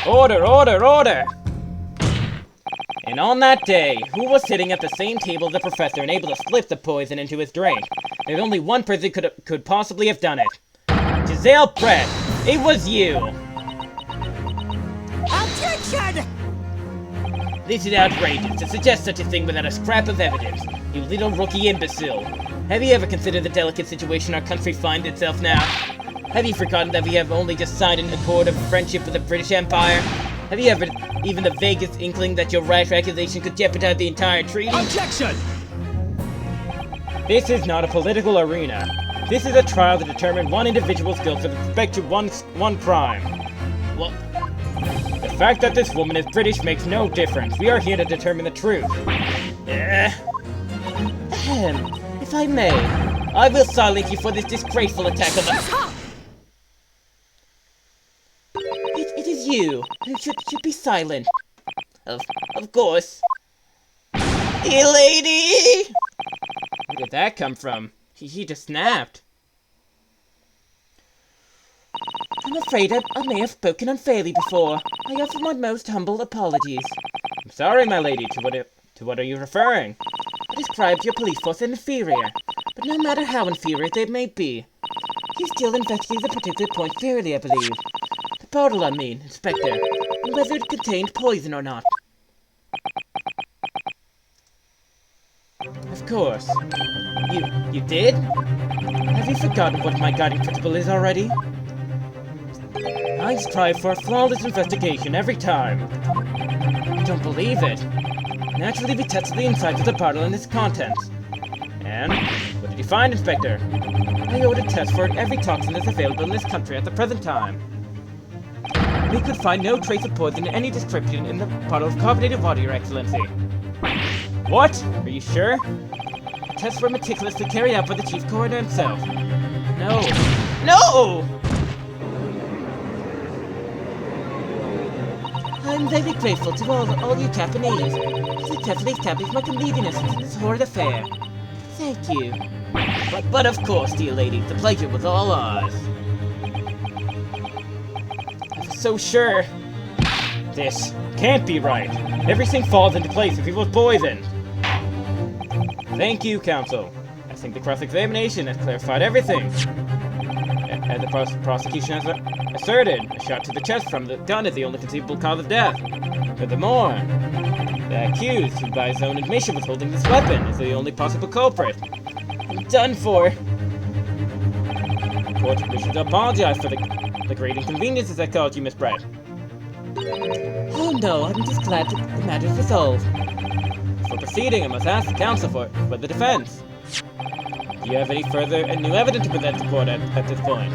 Order! And on that day, who was sitting at the same table as the professor and able to slip the poison into his drink? There's only one person could possibly have done it. Giselle Brett, it was you! Objection! This is outrageous to suggest such a thing without a scrap of evidence. You little rookie imbecile. Have you ever considered the delicate situation our country finds itself now? Have you forgotten that we have only just signed an accord of friendship with the British Empire? Have you ever even the vaguest inkling that your rash accusation could jeopardize the entire treaty? Objection! This is not a political arena. This is a trial to determine one individual's guilt with respect to one crime. Well, the fact that this woman is British makes no difference. We are here to determine the truth. If I may, I will silence you for this disgraceful attack on the... It is you who should be silent. Of course. Hey, lady! Where did that come from? He just snapped. I'm afraid I may have spoken unfairly before. I offer my most humble apologies. I'm sorry, my lady. To what are you referring? I described your police force as inferior, but no matter how inferior they may be, you still investigate the particular point fairly, I believe. The bottle, I mean, Inspector, and whether it contained poison or not. Of course. You did? Have you forgotten what my guiding principle is already? I strive for a flawless investigation every time. I don't believe it. Naturally, we tested the insides of the bottle and its contents. And what did you find, Inspector? I ordered tests for every toxin that's available in this country at the present time. We could find no trace of poison in any description in the bottle of carbonated water, Your Excellency. What? Are you sure? The tests were meticulously carried out by the Chief Coroner himself. No. No! I'm very grateful to all you Japanese. You successfully established my completeness in this horrid affair. Thank you. But of course, dear lady, the pleasure was all ours. I was so sure. This can't be right. Everything falls into place if he was poisoned. Thank you, counsel. I think the cross-examination has clarified everything. As the prosecution has asserted, a shot to the chest from the gun is the only conceivable cause of death. Furthermore, the accused, who by his own admission was holding this weapon, is the only possible culprit. I'm done for. The court wishes to apologize for the great inconveniences that caused you, Miss Brett. Oh no, I'm just glad that the matter's resolved. For proceeding, I must ask the counsel for the defense. Do you have any further and new evidence to present to court at this point?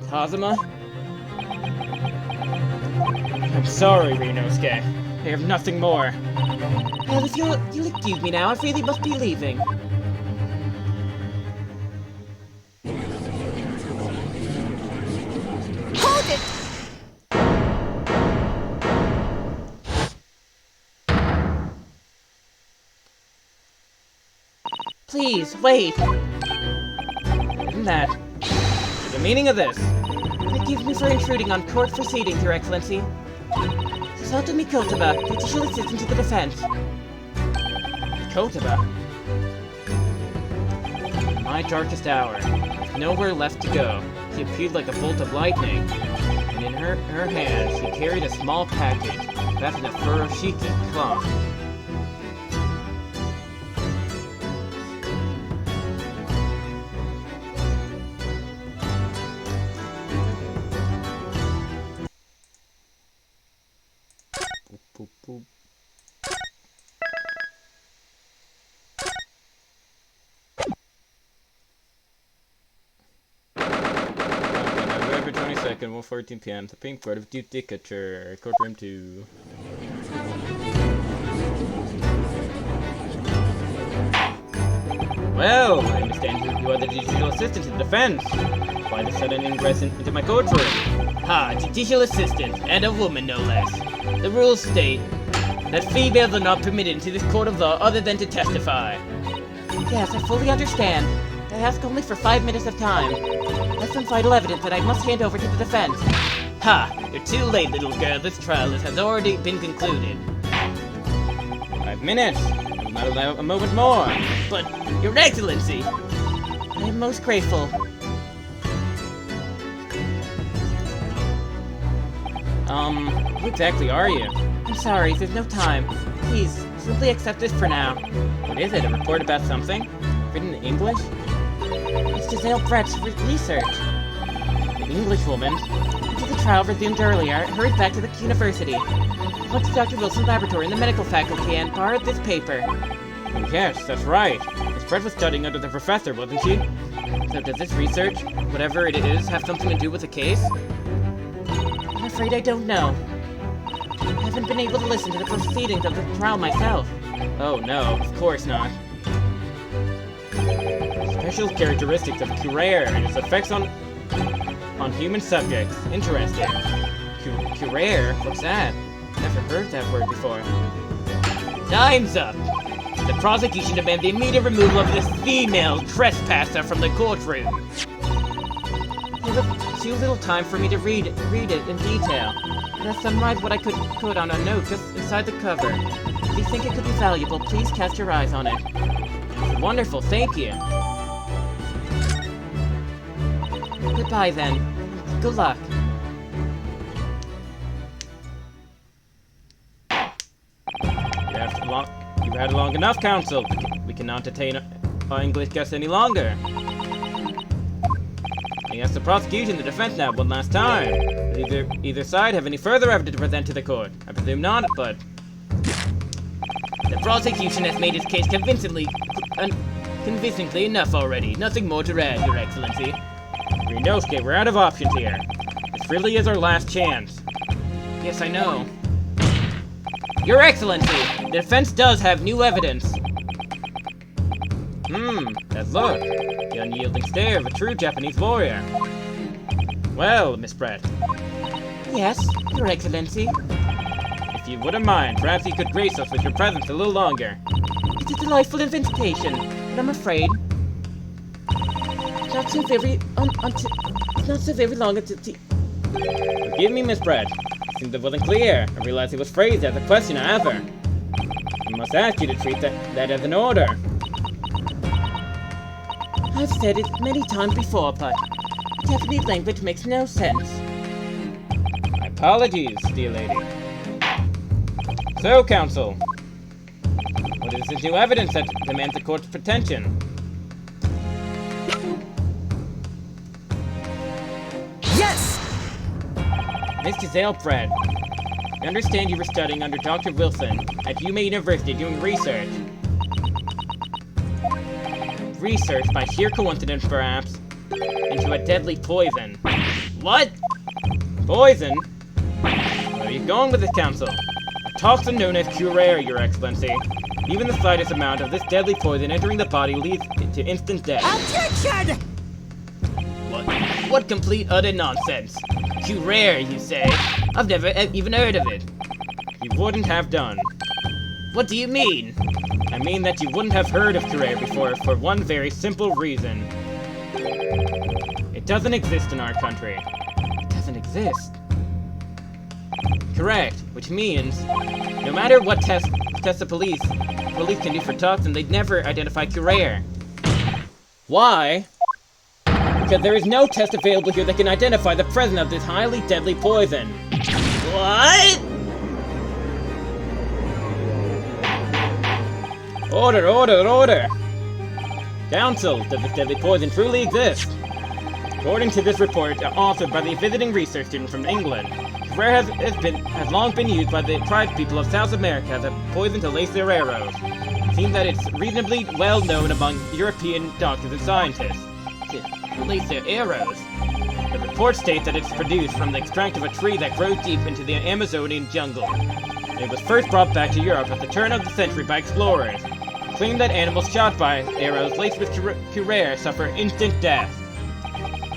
Kazuma? I'm sorry, Rinosuke. I have nothing more. Well, if you'll excuse me now, I really must be leaving. Hold it! Please, wait! Isn't that the meaning of this? Forgive me for intruding on court proceedings, Your Excellency. Satomi Kotaba, judicial assistant to the defense. Kotaba? In my darkest hour, with nowhere left to go, she appeared like a bolt of lightning, and in her hand she carried a small package wrapped in a fur of shiki cloth. Boop, boop. November 22nd, 1:14 p.m. Supreme Court of Judicature, Courtroom 2. Well, I understand you are the judicial assistant to the defense. Why the sudden ingress into my courtroom? Ha, judicial assistant, and a woman no less. The rules state that females are not permitted into this court of law other than to testify. Yes, I fully understand. I ask only for 5 minutes of time. That's some vital evidence that I must hand over to the defense. Ha! You're too late, little girl. This trial has already been concluded. 5 minutes? I will not allow a moment more. But, Your Excellency! I am most grateful. Who exactly are you? I'm sorry, there's no time. Please, simply accept this for now. What is it, a report about something? Written in English? It's Giselle Brett's research. An Englishwoman, after the trial resumed earlier, hurried back to the university. Went to Dr. Wilson's laboratory in the medical faculty and borrowed this paper. Oh, yes, that's right. Miss Brett was studying under the professor, wasn't she? So does this research, whatever it is, have something to do with the case? I'm afraid I don't know. I haven't been able to listen to the proceedings of the trial myself. Oh no, of course not. Special characteristics of curare and its effects on human subjects. Interesting. Curare? What's that? Never heard that word before. Time's up! The prosecution demands the immediate removal of this female trespasser from the courtroom. There's too little time for me to read it in detail. And I summarize what I could put on a note just inside the cover. If you think it could be valuable, please cast your eyes on it. Wonderful, thank you. Goodbye then. Good luck. You've had long enough, counsel. We cannot detain our English guests any longer. I ask the prosecution, the defense now, one last time. Does either side have any further evidence to present to the court? I presume not, but... The prosecution has made its case convincingly enough already. Nothing more to add, Your Excellency. Ryunosuke, we're out of options here. This really is our last chance. Yes, I know. Your Excellency, the defense does have new evidence. That look. The unyielding stare of a true Japanese warrior. Well, Miss Brett. Yes, Your Excellency. If you wouldn't mind, perhaps you could grace us with your presence a little longer. It's a delightful invitation, but I'm afraid it's not so very long until Forgive me, Miss Brett. It seems it wasn't clear. I realized it was phrased as a question, however. I must ask you to treat that as an order. I've said it many times before, but Japanese language makes no sense. My apologies, dear lady. So, Counsel, what is this new evidence that demands the court's attention? Yes! Miss Giselle Brett, I understand you were studying under Dr. Wilson at Yuma University doing research. Research, by sheer coincidence perhaps, into a deadly poison. What? Poison? Where are you going with this, Counsel? A toxin known as curare, Your Excellency. Even the slightest amount of this deadly poison entering the body leads to instant death. Objection! What complete utter nonsense. Curare, you say? I've never even heard of it. You wouldn't have done. What do you mean? I mean that you wouldn't have heard of curare before for one very simple reason. It doesn't exist in our country. It doesn't exist. Correct, which means no matter what tests the police can do for toxin, they'd never identify curare. Why? Because there is no test available here that can identify the presence of this highly deadly poison. What? Order, order, order! Counsel, does this deadly poison truly exist? According to this report, authored by the visiting research student from England, curare has long been used by the tribes people of South America as a poison to lace their arrows. It seems that it's reasonably well known among European doctors and scientists. To lace their arrows? The report states that it's produced from the extract of a tree that grows deep into the Amazonian jungle. It was first brought back to Europe at the turn of the century by explorers, claiming that animals shot by arrows laced with curare suffer instant death.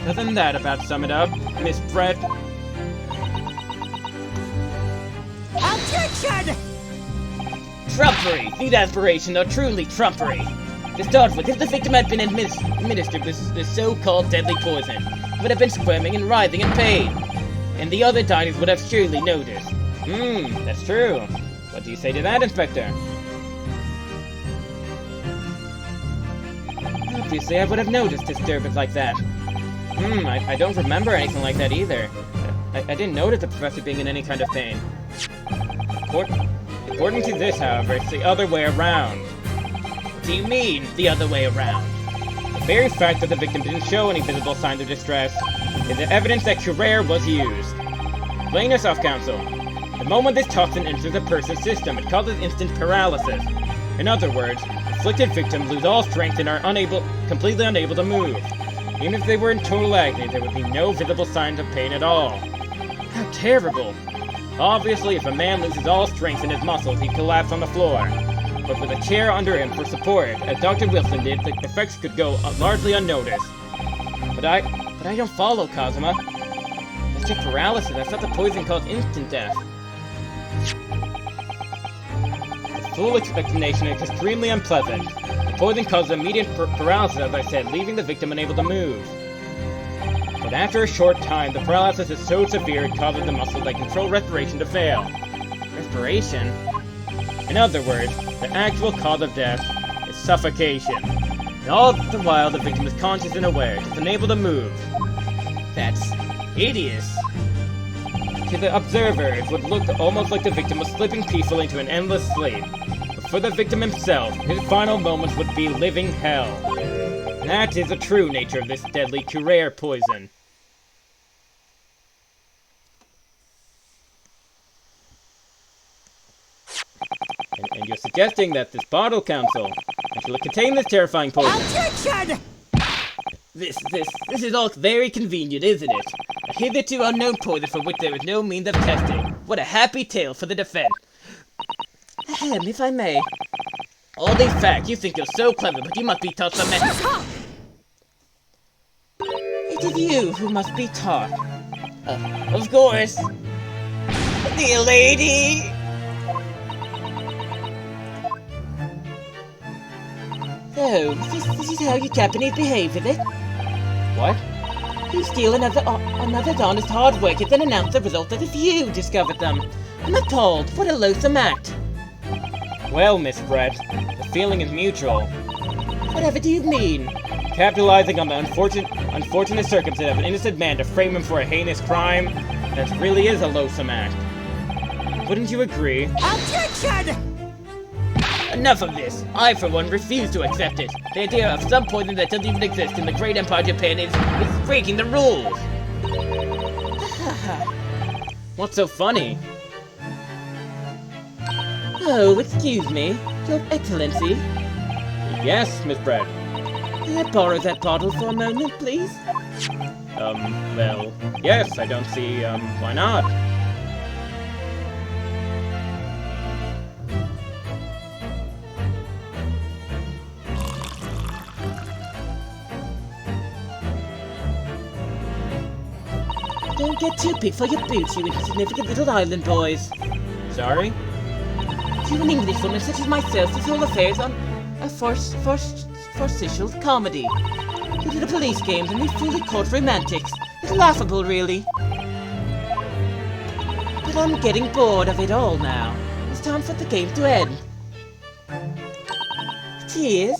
Doesn't that about sum it up, Miss Brett? Objection! Trumpery! These aspirations are truly trumpery! To start with, if the victim had been administered this so-called deadly poison, he would have been squirming and writhing in pain, and the other diners would have surely noticed. That's true. What do you say to that, Inspector? Obviously, I would have noticed disturbance like that. I don't remember anything like that either. I didn't notice the professor being in any kind of pain. According to this, however, it's the other way around. What do you mean, the other way around? The very fact that the victim didn't show any visible signs of distress is evidence that curare was used. Explain yourself, Counsel. The moment this toxin enters a person's system, it causes instant paralysis. In other words, afflicted victims lose all strength and are completely unable to move. Even if they were in total agony, there would be no visible signs of pain at all. How terrible! Obviously, if a man loses all strength in his muscles, he'd collapse on the floor. But with a chair under him for support, as Dr. Wilson did, the effects could go largely unnoticed. But I don't follow, Kazuma. That's just paralysis. I thought the poison caused instant death. The full explanation is extremely unpleasant. The poison causes immediate paralysis, as I said, leaving the victim unable to move. But after a short time, the paralysis is so severe it causes the muscles that control respiration to fail. Respiration? In other words, the actual cause of death is suffocation. And all the while, the victim is conscious and aware, just unable to move. That's hideous. To the observer, it would look almost like the victim was slipping peacefully into an endless sleep. But for the victim himself, his final moments would be living hell. That is the true nature of this deadly curare poison. And you're suggesting that this bottle, Counsel, actually contain this terrifying poison. Objection! This is all very convenient, isn't it? A hitherto unknown poison for which there is no means of testing. What a happy tale for the defense. Ahem, if I may. All these facts, you think you're so clever, but you must be taught some method. It is you who must be taught. Of course. Dear lady! So, this is how your Japanese behave, is it? What? You steal another's honest hard work and then announce the result as if you discovered them. I'm appalled. What a loathsome act. Well, Miss Brett, the feeling is mutual. Whatever do you mean? Capitalizing on the unfortunate circumstance of an innocent man to frame him for a heinous crime, that really is a loathsome act. Wouldn't you agree? Objection! Enough of this! I, for one, refuse to accept it. The idea of some poison that doesn't even exist in the great empire Japan is breaking the rules! What's so funny? Oh, excuse me. Your Excellency? Yes, Miss Brett. May I borrow that bottle for a moment, please? Well, yes, I don't see, why not? Don't get too big for your boots, you insignificant little island boys. Sorry? To an Englishwoman such as myself, this whole affair is on a farcical comedy. You little police games and these fully court romantics. It's laughable, really. But I'm getting bored of it all now. It's time for the game to end. Cheers.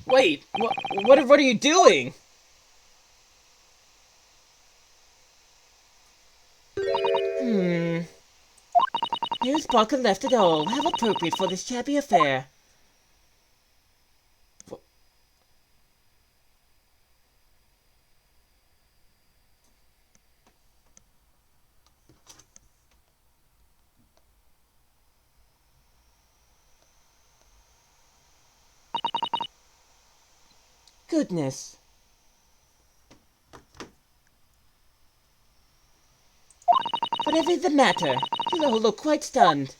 Wait, what are you doing? No sparkle left at all. How appropriate for this shabby affair. Goodness. Whatever is the matter? You all look quite stunned.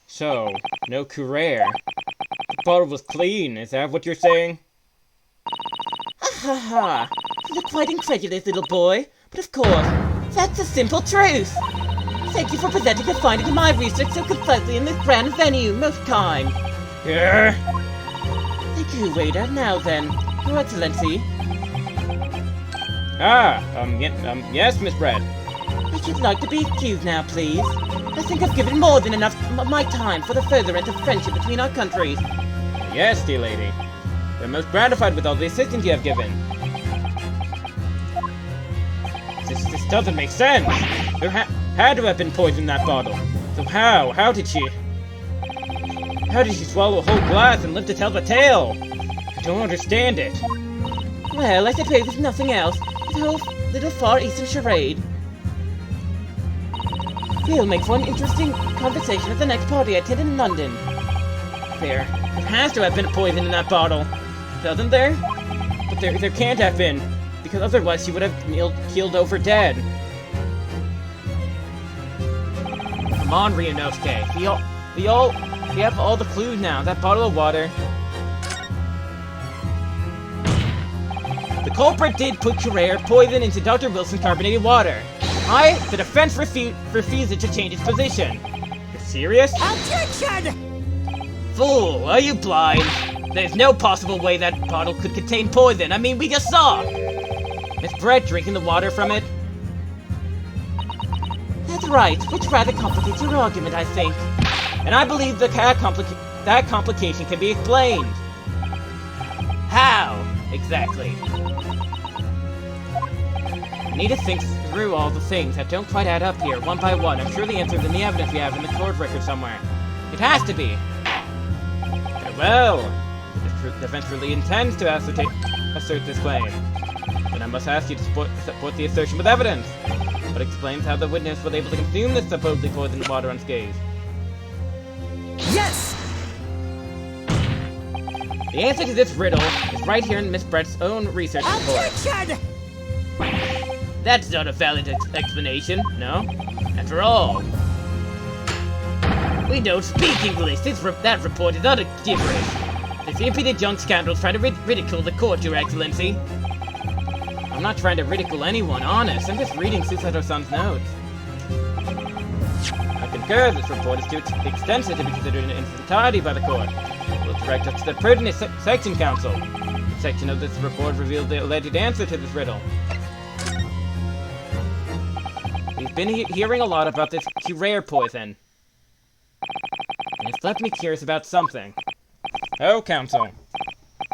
So, no Courier. The bottle was clean, is that what you're saying? Ha ha! You look quite incredulous, little boy. But of course, that's the simple truth! Thank you for presenting the findings of my research so concisely in this grand venue, most kind. Yeah. Thank you, waiter. Now then, Your Excellency. Yes, Miss Brett. I should like to be excused now, please. I think I've given more than enough of my time for the furtherance of friendship between our countries. Yes, dear lady. We're most gratified with all the assistance you have given. This doesn't make sense. There had to have been poison in that bottle. So how did she swallow a whole glass and live to tell the tale? I don't understand it. Well, I suppose there's nothing else. The whole little Far Eastern charade. We'll make for an interesting conversation at the next party I attend in London. There has to have been poison in that bottle, doesn't there? But there can't have been, because otherwise she would have keeled over dead. Come on, Ryunosuke. We have all the clues now. That bottle of water. The culprit did put Courier poison into Dr. Wilson's carbonated water. The defense refuses to change its position. You're serious? Objection! Fool, are you blind? There's no possible way that bottle could contain poison. I mean, we just saw! Miss Brett drinking the water from it? That's right, which rather complicates your argument, I think. And I believe that complication can be explained. How, exactly? I need to think through all the things that don't quite add up here, one by one. I'm sure the answer is in the evidence we have in the court record somewhere. It has to be. Very well. The defense really intends to assert this claim. Then I must ask you to support the assertion with evidence. but explains how the witness was able to consume this supposedly poisoned water unscathed. Yes! The answer to this riddle is right here in Miss Brett's own research report. Objection! That's not a valid explanation, no? After all, we don't speak English. That report is utter gibberish. This impudent young scoundrels try to ridicule the court, Your Excellency. I'm not trying to ridicule anyone, honest. I'm just reading Susato-san's notes. I concur, this report is too extensive to be considered in its entirety by the court. We'll direct us to the pertinent section council. The section of this report reveals the alleged answer to this riddle. We've been hearing a lot about this curare poison. And it's left me curious about something. Oh, counsel.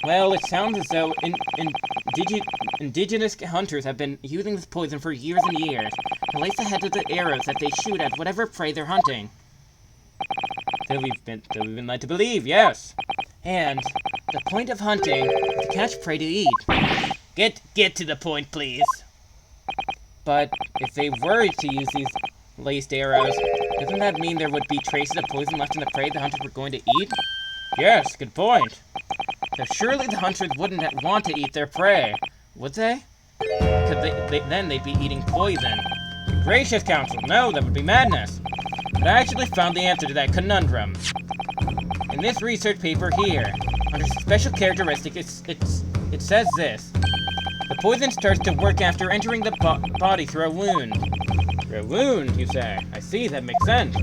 Well, it sounds as though indigenous hunters have been using this poison for years and years to lace the heads of the arrows that they shoot at whatever prey they're hunting. So we've been led to believe, yes. And the point of hunting is to catch prey to eat. Get to the point, please. But if they were to use these laced arrows, doesn't that mean there would be traces of poison left in the prey the hunters were going to eat? Yes, good point. So surely the hunters wouldn't want to eat their prey, would they? Because then they'd be eating poison. Gracious counsel, no, that would be madness. But I actually found the answer to that conundrum. In this research paper here, under special characteristic, it says this. The poison starts to work after entering the body through a wound. Through a wound, you say? I see, that makes sense.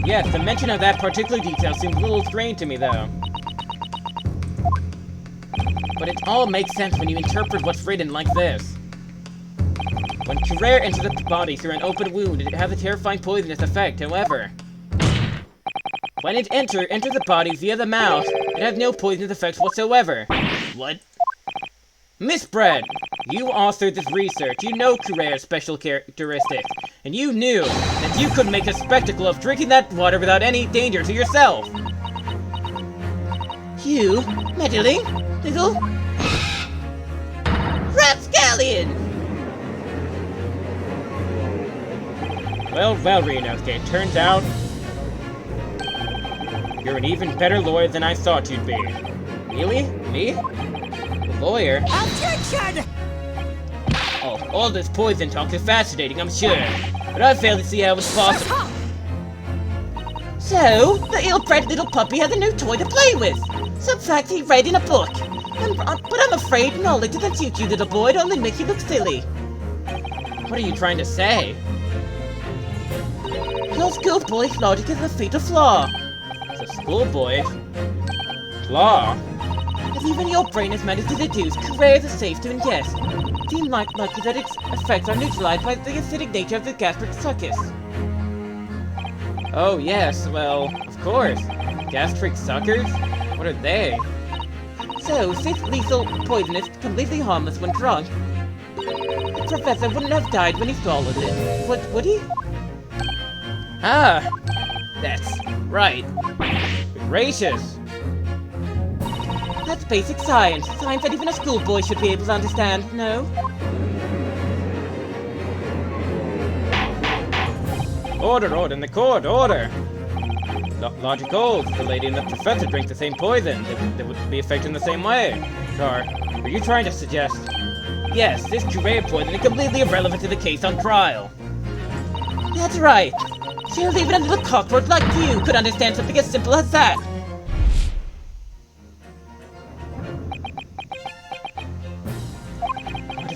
Yes, the mention of that particular detail seems a little strange to me, though. But it all makes sense when you interpret what's written like this. When curare enters the body through an open wound, it has a terrifying poisonous effect, however. When it enters the body via the mouth, it has no poisonous effects whatsoever. What? Miss Brett, you authored this research. You know curare's special characteristics, and you knew that you could make a spectacle of drinking that water without any danger to yourself. You meddling little rapscallion! Well, Ryunosuke, it turns out you're an even better lawyer than I thought you'd be. Really? Me? A lawyer? Objection! Oh, all this poison talk is fascinating, I'm sure. But I fail to see how it's possible. So, the ill-bred little puppy has a new toy to play with. Some facts he read in a book. But I'm afraid knowledge doesn't suit you, little boy. It only makes you look silly. What are you trying to say? Your schoolboy's logic is a fatal flaw. It's a schoolboy? Flaw? As even your brain has managed to deduce, curares are safe to ingest. It seems likely that its effects are neutralized by the acidic nature of the gastric succus. Oh yes, well, of course. Gastric suckers? What are they? So, since lethal poison is completely harmless when drunk, the professor wouldn't have died when he swallowed it. Would he? Ah, that's right. Gracious. That's basic science. Science that even a schoolboy should be able to understand, no? Order in the court, order! Logic holds. The lady and the professor drink the same poison. They would be affected in the same way. Are you trying to suggest? Yes, this curare poison is completely irrelevant to the case on trial. That's right. Surely even a little cockroach like you could understand something as simple as that.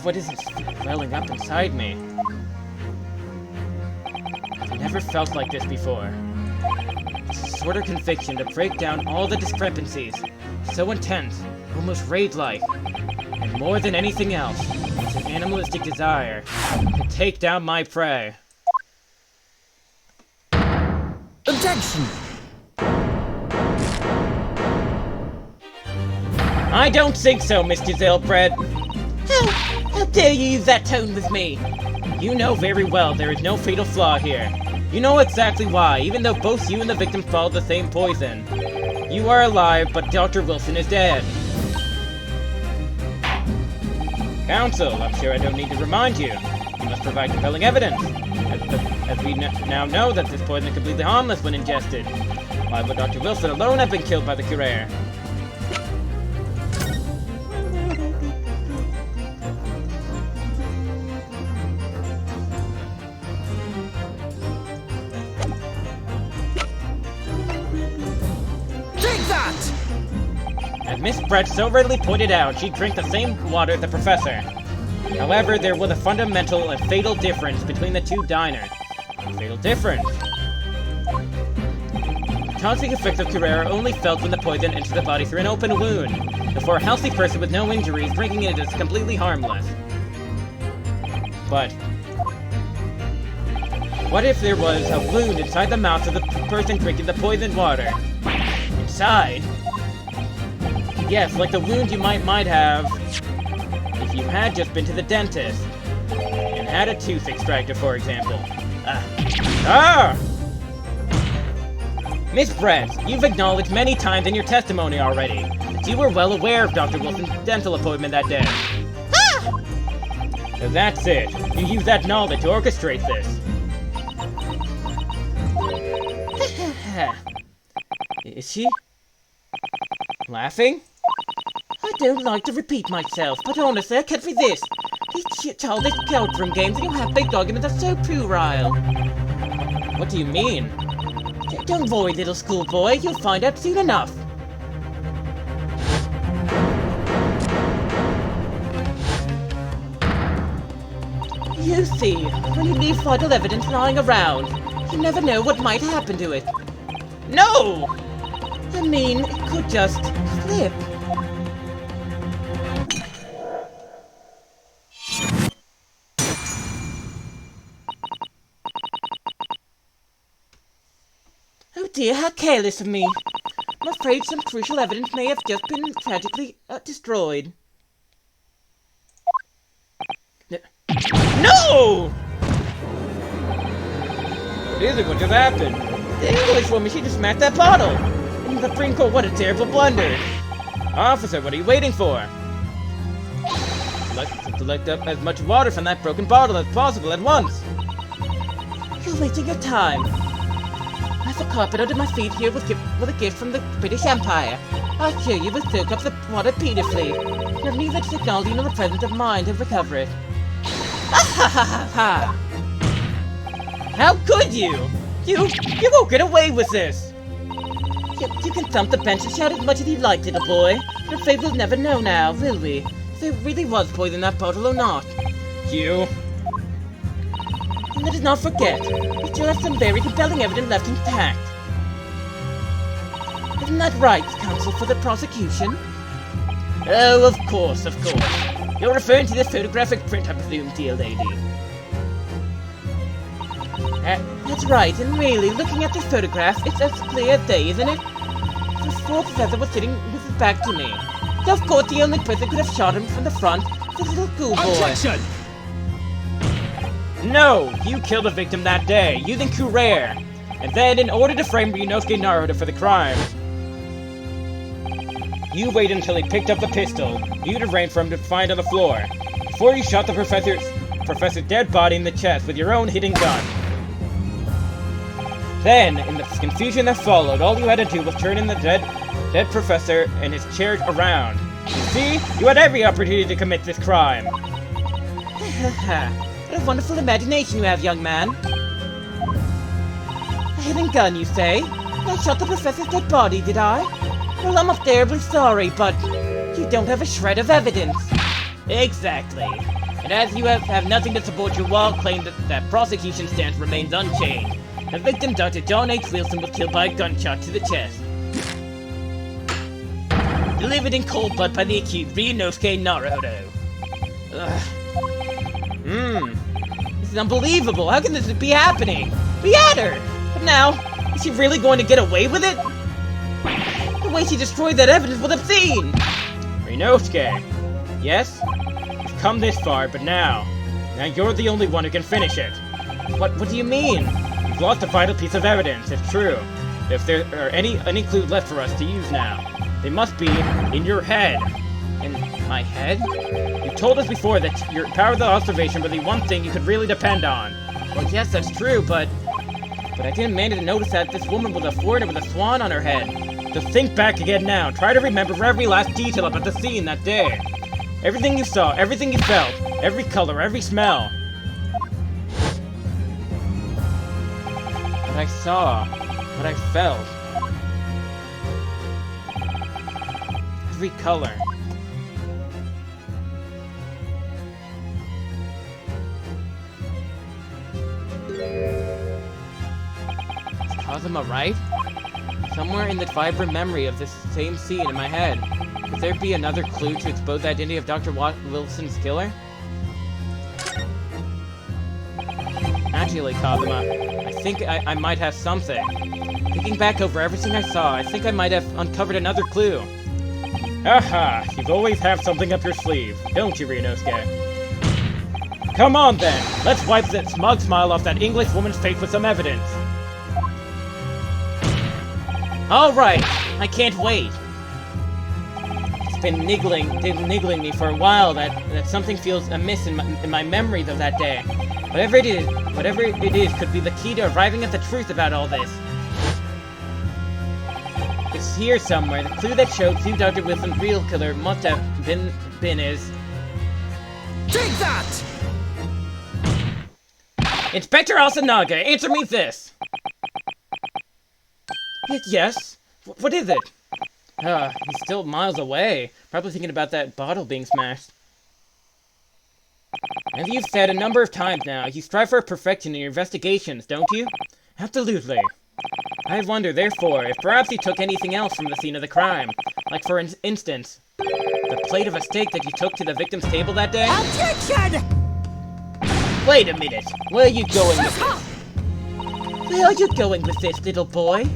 What is this welling up inside me? I've never felt like this before. It's a sort of conviction to break down all the discrepancies. So intense, almost raid-like. And more than anything else, it's an animalistic desire to take down my prey. Objection! I don't think so, Mr. Zilbred. How dare you use that tone with me? You know very well there is no fatal flaw here. You know exactly why, even though both you and the victim followed the same poison. You are alive, but Dr. Wilson is dead. Counsel, I'm sure I don't need to remind you. You must provide compelling evidence. As we now know that this poison is completely harmless when ingested. Why would Dr. Wilson alone have been killed by the courier? Take that! As Miss Brett so readily pointed out, she drank the same water as the professor. However, there was a fundamental and fatal difference between the two diners. A fatal difference. The toxic effects of Carrera only felt when the poison entered the body through an open wound. And for a healthy person with no injuries, drinking it is completely harmless. But what if there was a wound inside the mouth of the person drinking the poisoned water? Inside? Yes, like the wound you might have if you had just been to the dentist and had a tooth extracted, for example. Miss Brett, you've acknowledged many times in your testimony already that you were well aware of Dr. Wilson's dental appointment that day. So that's it. You use that knowledge to orchestrate this. Is she laughing? I don't like to repeat myself, but honestly, I can't resist. These childish courtroom games and your half-baked arguments are so puerile. What do you mean? Don't worry, little schoolboy. You'll find out soon enough. You see, when you leave vital evidence lying around, you never know what might happen to it. No! I mean, it could just slip. Oh dear, how careless of me. I'm afraid some crucial evidence may have just been tragically destroyed. No! What is it? What just happened? The English woman, she just smacked that bottle! In the Supreme Court, what a terrible blunder! Officer, what are you waiting for? Collect up as much water from that broken bottle as possible at once! You're wasting your time. I have a carpet under my feet here with a gift from the British Empire. I assure you will soak up the water beautifully. You have neither technology nor the presence of mind to recover it. Ha ha ha ha! How could you? You won't get away with this! You can thump the bench and shout as much as you like, little boy. I'm afraid we'll never know now, will we? If there really was poison in that bottle or not. You... And let us not forget, we still have some very compelling evidence left intact. Isn't that right, counsel for the prosecution? Oh, of course, of course. You're referring to the photographic print, I presume, dear lady. That's right, and really, looking at this photograph, it's as clear as day, isn't it? The poor professor was sitting with his back to me. So, of course, the only person could have shot him from the front was the little schoolboy. Objection! No! You killed the victim that day, using Courier! And then, in order to frame Ryunosuke Naruto for the crime, you waited until he picked up the pistol you'd arranged for him to find on the floor, before you shot the professor's dead body in the chest with your own hidden gun. Then, in the confusion that followed, all you had to do was turn in the dead professor and his chair around. You see? You had every opportunity to commit this crime. What a wonderful imagination you have, young man. A hidden gun, you say? I shot the professor's dead body, did I? Well, I'm terribly sorry, but you don't have a shred of evidence. Exactly. And as you have nothing to support your wild claim that prosecution stance remains unchanged, the victim, Dr. John H. Wilson, was killed by a gunshot to the chest. Delivered in cold blood by the accused, Ryunosuke Naruto. This is unbelievable. How can this be happening? We had her! But now, is she really going to get away with it? The way she destroyed that evidence was obscene! Ryunosuke, yes? You've come this far, but now you're the only one who can finish it. What do you mean? You've lost a vital piece of evidence, it's true. If there are any clues left for us to use now, they must be in your head. in my head? You told us before that your power of observation were the one thing you could really depend on. Well, yes, that's true, but I didn't manage to notice that this woman was a foreigner with a swan on her head. Just think back again now. Try to remember every last detail about the scene that day. Everything you saw, everything you felt, every color, every smell. What I saw, what I felt. Every color. Is Cosima right? Somewhere in the vibrant memory of this same scene in my head, could there be another clue to expose the identity of Dr. Wilson's killer? Actually, Cosima, I think I might have something. Thinking back over everything I saw, I think I might have uncovered another clue. Aha! You always have something up your sleeve, don't you, Ryunosuke? Come on then! Let's wipe that smug smile off that English woman's face with some evidence! Alright! I can't wait! It's been niggling me for a while that something feels amiss in my memories of that day. Whatever it is could be the key to arriving at the truth about all this. It's here somewhere. The clue that shows who Dr. Wilson's real killer must have been is... Take that! Inspector Asanaga, answer me this! Yes? What is it? He's still miles away. Probably thinking about that bottle being smashed. As you've said a number of times now, you strive for perfection in your investigations, don't you? Absolutely. I wonder, therefore, if perhaps you took anything else from the scene of the crime. Like, for instance, the plate of a steak that you took to the victim's table that day? Objection! Wait a minute. Where are you going with this? Where are you going with this, little boy?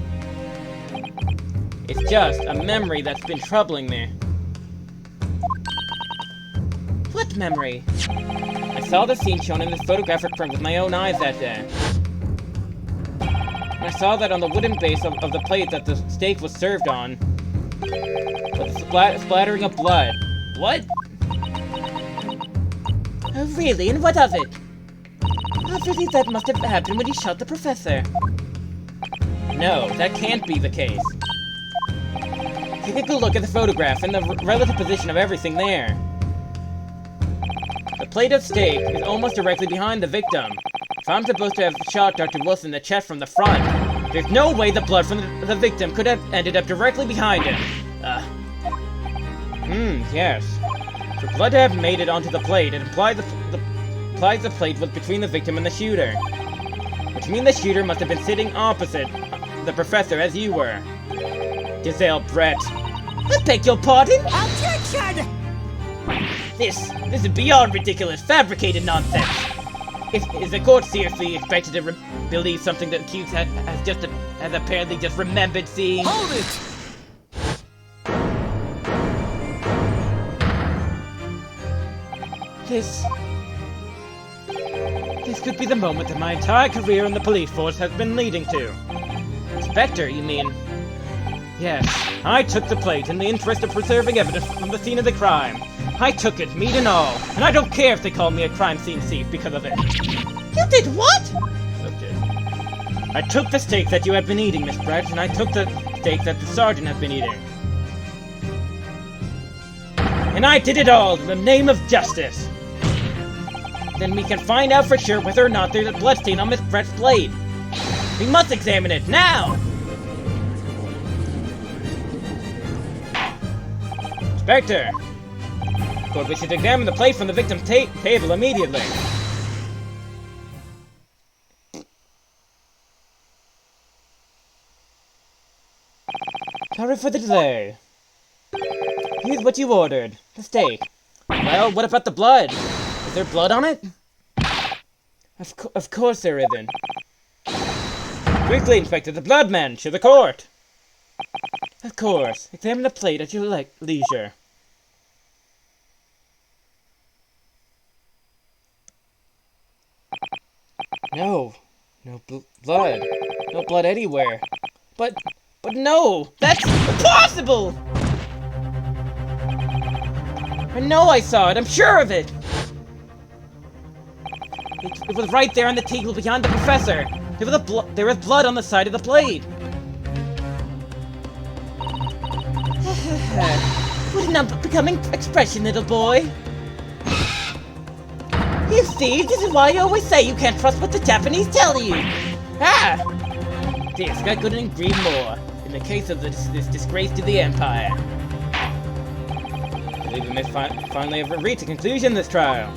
It's just a memory that's been troubling me. What memory? I saw the scene shown in this photographic print with my own eyes that day. And I saw that on the wooden base of the plate that the steak was served on was a splattering of blood. What? Oh, really? And what of it? Obviously that must have happened when he shot the professor. No, that can't be the case. Take a good look at the photograph and the relative position of everything there. The plate of steak is almost directly behind the victim. If I'm supposed to have shot Dr. Wilson in the chest from the front, there's no way the blood from the victim could have ended up directly behind him. Yes. For blood to have made it onto the plate, it implies the plate was between the victim and the shooter. Which means the shooter must have been sitting opposite the professor as you were. Giselle Brett. I beg your pardon? Objection! This is beyond ridiculous, fabricated nonsense. Is the court seriously expected to believe something that accused has apparently just remembered seeing? Hold it! This could be the moment that my entire career in the police force has been leading to. Inspector, you mean? Yes, I took the plate in the interest of preserving evidence from the scene of the crime. I took it, meat and all, and I don't care if they call me a crime scene thief because of it. You did what? Okay. I took the steak that you have been eating, Miss Brett, and I took the steak that the sergeant has been eating. And I did it all in the name of justice. Then we can find out for sure whether or not there's a bloodstain on Miss Brett's plate. We must examine it now! Inspector! Court wishes to examine the plate from the victim's table immediately. Sorry for the delay. Here's what you ordered. The steak. Well, what about the blood? Is there blood on it? Of course there isn't. Quickly, Inspector, the blood man, to the court! Of course. Examine the plate at your leisure. No. No blood. No blood anywhere. But no! That's impossible! I know I saw it, I'm sure of it! It was right there on the table behind the professor! There was blood on the side of the blade! What an unbecoming expression, little boy! You see, this is why I always say you can't trust what the Japanese tell you! Ah! This, I couldn't agree more. In the case of this disgrace to the Empire. I believe we may finally have reached a conclusion this trial.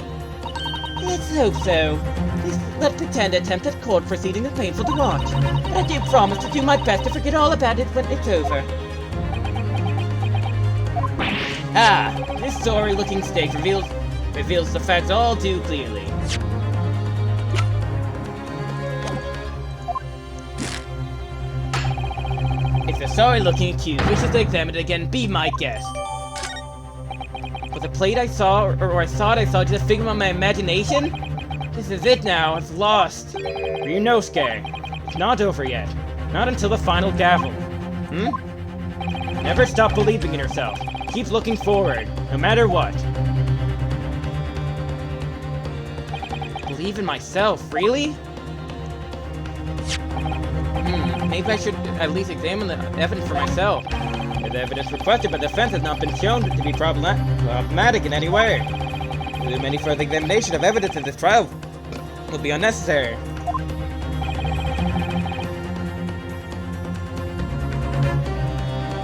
Let's hope so. This let pretend attempt at court proceedings is painful to watch. But I do promise to do my best to forget all about it when it's over. Ah! This sorry-looking steak reveals the facts all too clearly. If the sorry-looking accused wishes to examine it again, be my guest. Was the plate I saw, or I thought I saw, just a figment of my imagination? This is it now, it's lost. Ryunosuke, it's not over yet. Not until the final gavel. Never stop believing in yourself. Keep looking forward, no matter what. Believe in myself, really? Maybe I should at least examine the evidence for myself. If the evidence requested by the defense has not been shown to be problematic in any way. Any further examination of evidence in this trial will be unnecessary.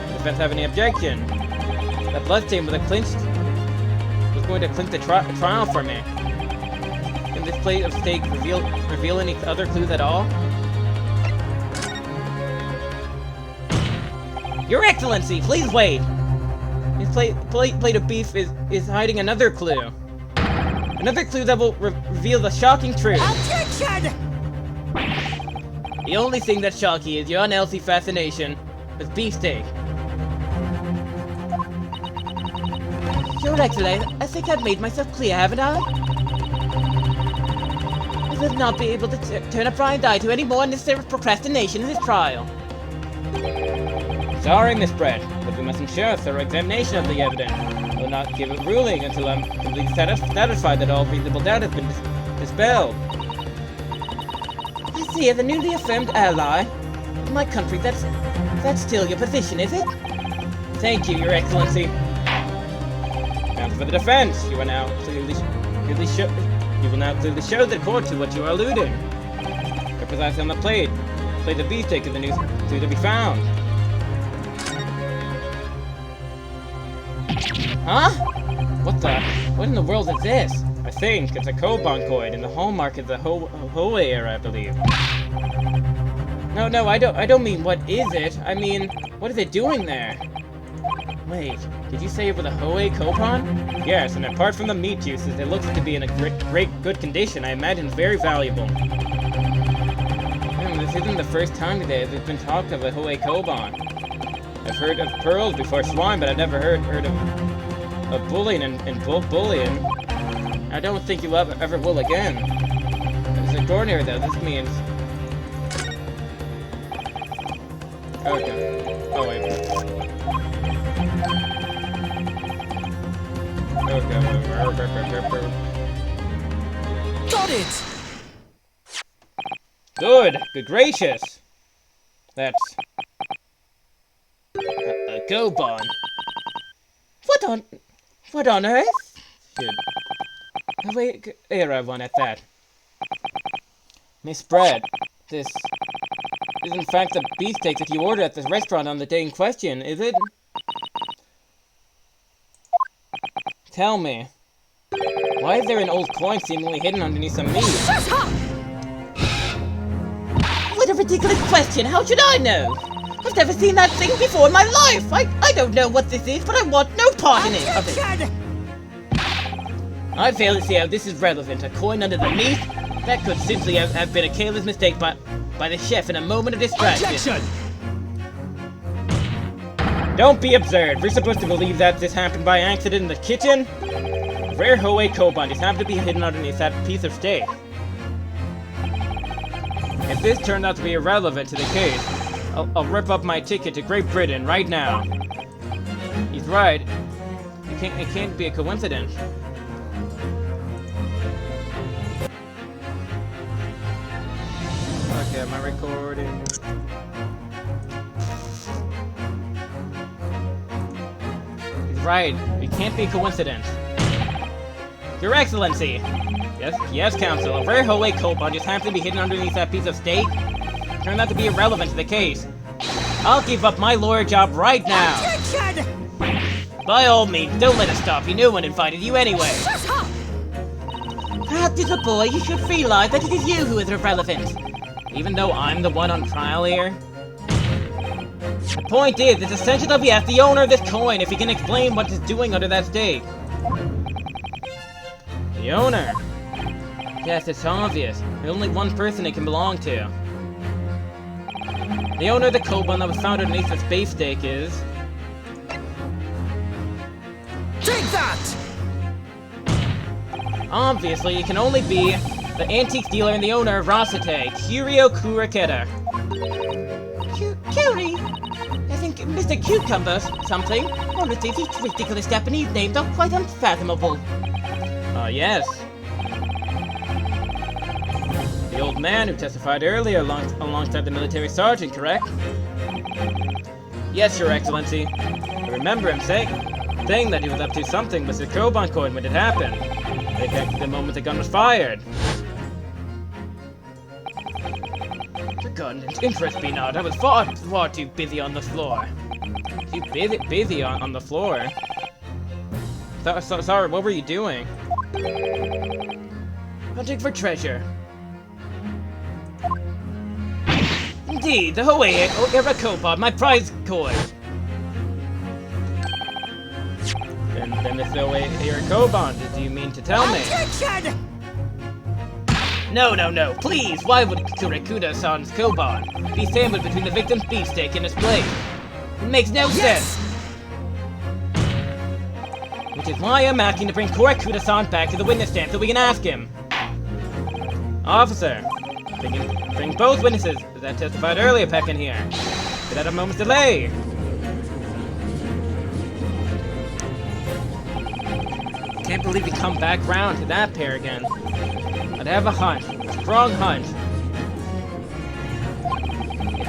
Does the defense have any objection? That bloodstain was going to clinch the trial for me. Can this plate of steak reveal any other clues at all? Your Excellency, please wait! This plate of beef is hiding another clue. Another clue that will reveal the shocking truth. Objection! The only thing that's shocking is your unhealthy fascination with beefsteak. Your Excellency, I think I've made myself clear, haven't I? I will not be able to turn a blind eye to any more unnecessary procrastination in this trial. Sorry, Miss Brett, but we must ensure a thorough examination of the evidence. I will not give a ruling until I'm completely satisfied that all reasonable doubt has been dispelled. I see, as a newly affirmed ally of my country, that's still your position, is it? Thank you, Your Excellency. Now for the defense, you will now clearly show the court to what you are alluding. Here precisely on the plate of beefsteak is the new clue to be found. Huh? What in the world is this? I think it's a Koban coin, and the hallmark is the Hoei era, I believe. No, I don't mean what is it. I mean, what is it doing there? Wait, did you say it was a Hoei Koban? Yes, and apart from the meat juices, it looks to be in a good condition. I imagine it's very valuable. This isn't the first time today there's been talk of a Hoei Koban. I've heard of pearls before swine, but I've never heard of bullion and bullion. I don't think you ever will again. There's a door near though. This means. Okay. Oh wait. Okay. Got it! Good gracious. That's a Koban. What on earth? Wait, era one at that. Miss Brett, this is in fact the beefsteak that you ordered at this restaurant on the day in question, is it? Tell me, why is there an old coin seemingly hidden underneath some meat? Shut up! What a ridiculous question! How should I know? I've never seen that thing before in my life! I don't know what this is, but I want no part in it of it! I fail to see how this is relevant. A coin under the meat? That could simply have been a careless mistake by the chef in a moment of distraction. Objection! Don't be absurd. We're supposed to believe that this happened by accident in the kitchen? Rare Hoei Koban just happened to be hidden underneath that piece of steak. If this turned out to be irrelevant to the case, I'll rip up my ticket to Great Britain right now. He's right. It can't be a coincidence. Okay, am I recording? He's right. It can't be a coincidence. Your Excellency! Yes, Counsel. A rare Hoey Kobold just happened to be hidden underneath that piece of steak? Turned out to be irrelevant to the case. I'll give up my lawyer job right now! Attention! By all means, don't let us stop you. No one invited you anyway. Shut up! Perhaps as a boy, you should realize that it is you who is irrelevant. Even though I'm the one on trial here. The point is, it's essential that we ask the owner of this coin if he can explain what it's doing under that stake. The owner? Yes, it's obvious. There's only one person it can belong to. The owner of the kobold that was found underneath the space stake is... Take that! Obviously, it can only be the antique dealer and the owner of Rosate, Curio Kuraketa. Curie? I think Mr. Cucumber something. Honestly, these ridiculous Japanese names are quite unfathomable. Yes. The old man who testified earlier alongside the military sergeant, correct? Yes, Your Excellency. I remember him saying that he was up to something with the Koban coin when it happened. Exactly the moment the gun was fired. The gun interests me not. I was far too busy on the floor. Too busy on the floor? Sorry, what were you doing? Hunting for treasure. Indeed, the Hoei Era Kobold, my prize coin. Then it's the Hoei Era Kobold, do you mean to tell me? Attention! No, please! Why would Kurekuda-san's kobold be sandwiched between the victim's beefsteak and his plate? It makes no sense! Which is why I'm asking to bring Kurekuda-san back to the witness stand so we can ask him. Officer, bring both witnesses that testified earlier back in here. Without a moment's delay. Can't believe we come back round to that pair again. I'd have a hunch, a strong hunch,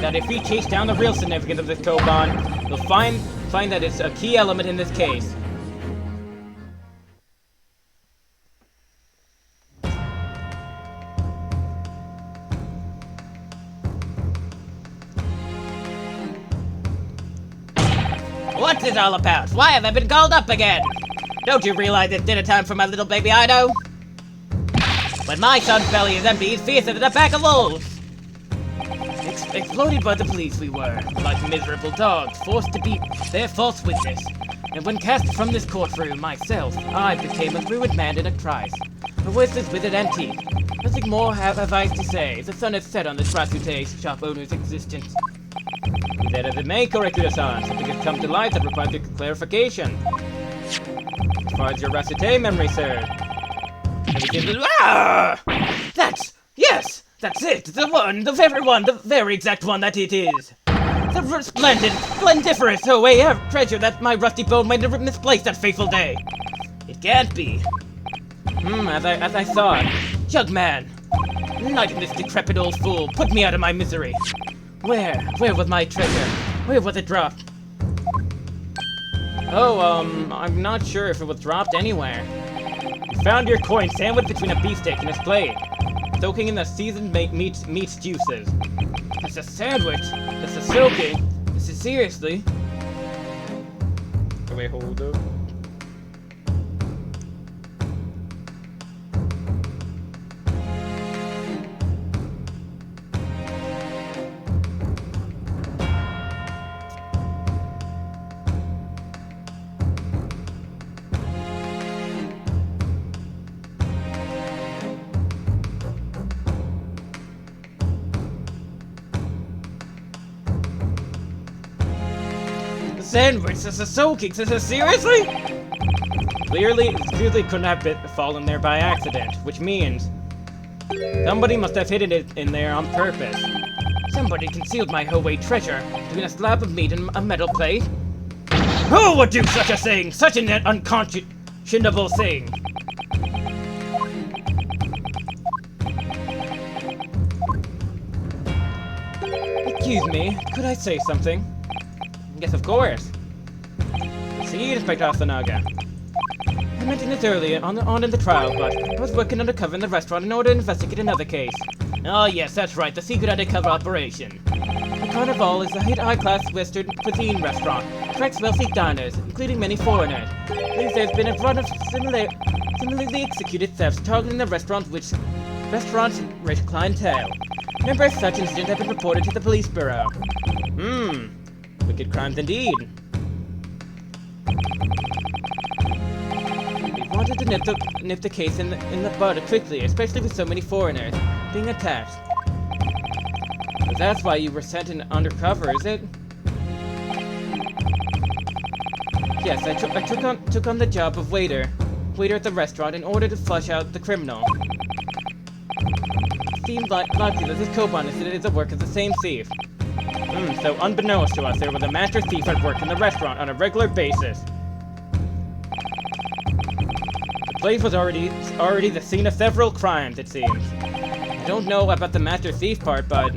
that if we chase down the real significance of this koban, we'll find that it's a key element in this case. What's this all about? Why have I been called up again? Don't you realize it's dinner time for my little baby Ido? When my son's belly is empty, he's fiercer than a pack of wolves! Exploded by the police we were, like miserable dogs, forced to be their false witness. And when cast from this courtroom myself, I became a ruined man in a trice. A worthless withered antique. Nothing more have I to say. The sun has set on this Rasute shop owner's existence. Be that as it may, Korekura-san, something has come to light that requires a clarification. As far as your Rasute memory, sir. Yes! That's it! The very exact one that it is! The splendid, splendiferous Hoei treasure that my rusty bone might have misplaced that fateful day! It can't be! As I thought. Young man! Knighting this decrepit old fool, put me out of my misery! Where was my treasure? Where was it dropped? Oh, I'm not sure if it was dropped anywhere. You found your coin sandwiched between a beefsteak and a plate, soaking in the seasoned meat juices. It's a sandwich. It's a soaking. This is seriously. Wait, hold up. Sandwich, this is soaking, this is seriously? Clearly couldn't have fallen there by accident, which means somebody must have hidden it in there on purpose. Somebody concealed my Hoei treasure between a slab of meat and a metal plate. Who would do such a thing? Such an unconscionable thing. Excuse me, could I say something? Yes, of course. Proceed, Inspector Asanaga. I mentioned this earlier on in the trial, but I was working undercover in the restaurant in order to investigate another case. Oh yes, that's right, the secret undercover operation. The Carnival is a high-class Western cuisine restaurant. Attracts wealthy diners, including many foreigners. There's been a run of similarly executed thefts targeting the restaurant's rich clientele. Members of such incidents have been reported to the police bureau. Wicked crimes indeed. We wanted to nip the case in the bud quickly, especially with so many foreigners being attacked. But that's why you were sent in undercover, is it? Yes, I took on the job of waiter at the restaurant in order to flush out the criminal. It seemed likely that this Koban is the work of the same thief. So unbeknownst to us, there was a master thief at work in the restaurant on a regular basis. The place was already the scene of several crimes, it seems. I don't know about the master thief part, but...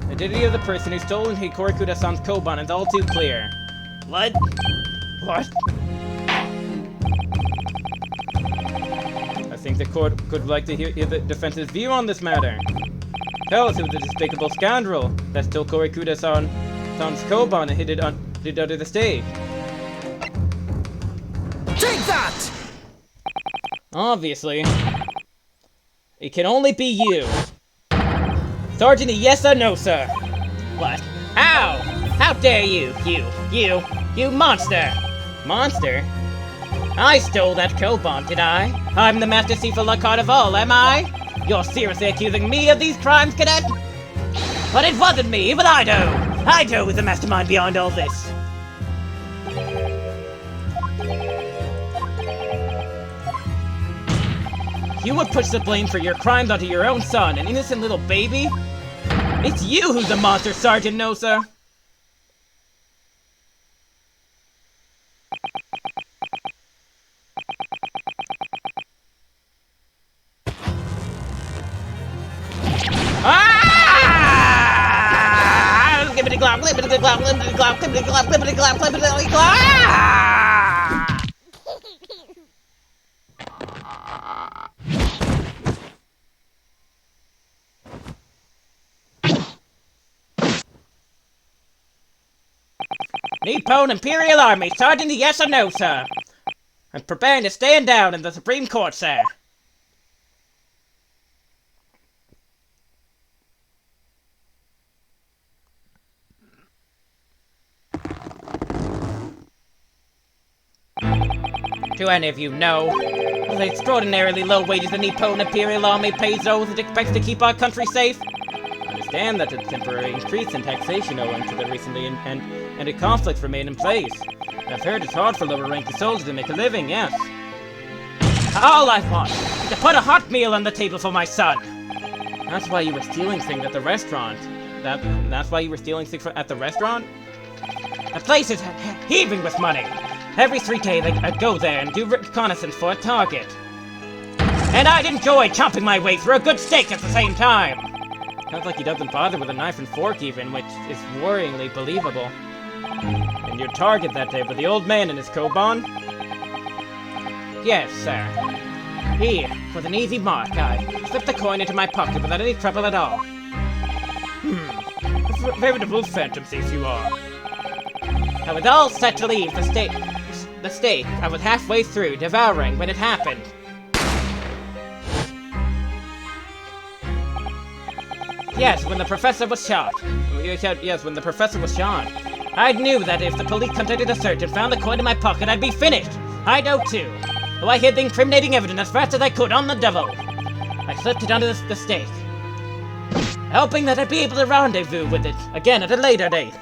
The identity of the person who stole Hikori Kuda-san's Koban is all too clear. What? What? I think the court could like to hear the defense's view on this matter. Tell us who the despicable scoundrel that stole Hikori Kuda-san's Koban and hid it under the stage. Take that! Obviously. It can only be you. Sergeant, yes or no, sir? What? How? How dare you, you monster! Monster? I stole that Koban, did I? I'm the master thief of La Carnival, am I? You're seriously accusing me of these crimes, cadet? But it wasn't me, but Ido is the mastermind beyond all this. You would push the blame for your crimes onto your own son, an innocent little baby? It's you who's the monster, Sergeant Nosa! Ah! Glibbity glop, glibbity glop, glibbity glop, glibbity glop, glibbity glop, glibbity glop! Nippon Imperial Army, Sergeant, yes or no, sir? I'm preparing to stand down in the Supreme Court, sir. Do any of you know the extraordinarily low wages the Nippon Imperial Army pays those it expects to keep our country safe? I understand that a temporary increase in taxation owing to the recently ended conflicts remain in place. I've heard it's hard for lower-ranking soldiers to make a living, yes. All I want is to put a hot meal on the table for my son. That's why you were stealing things at the restaurant. That's why you were stealing things at the restaurant? The place is heaving with money. Every 3 days I'd go there and do reconnaissance for a target. And I'd enjoy chomping my way through a good steak at the same time. Sounds like he doesn't bother with a knife and fork even, which is worryingly believable. And your target that day was the old man and his Koban? Yes, sir. Here, with an easy mark, I slipped the coin into my pocket without any trouble at all. A veritable phantom thief you are. I was all set to leave the stake. I was halfway through, devouring, when it happened. Yes, when the professor was shot. Yes, when the professor was shot. I knew that if the police conducted a search and found the coin in my pocket, I'd be finished. I know too. So I hid the incriminating evidence as fast as I could on the double. I slipped it under the stake, hoping that I'd be able to rendezvous with it again at a later date.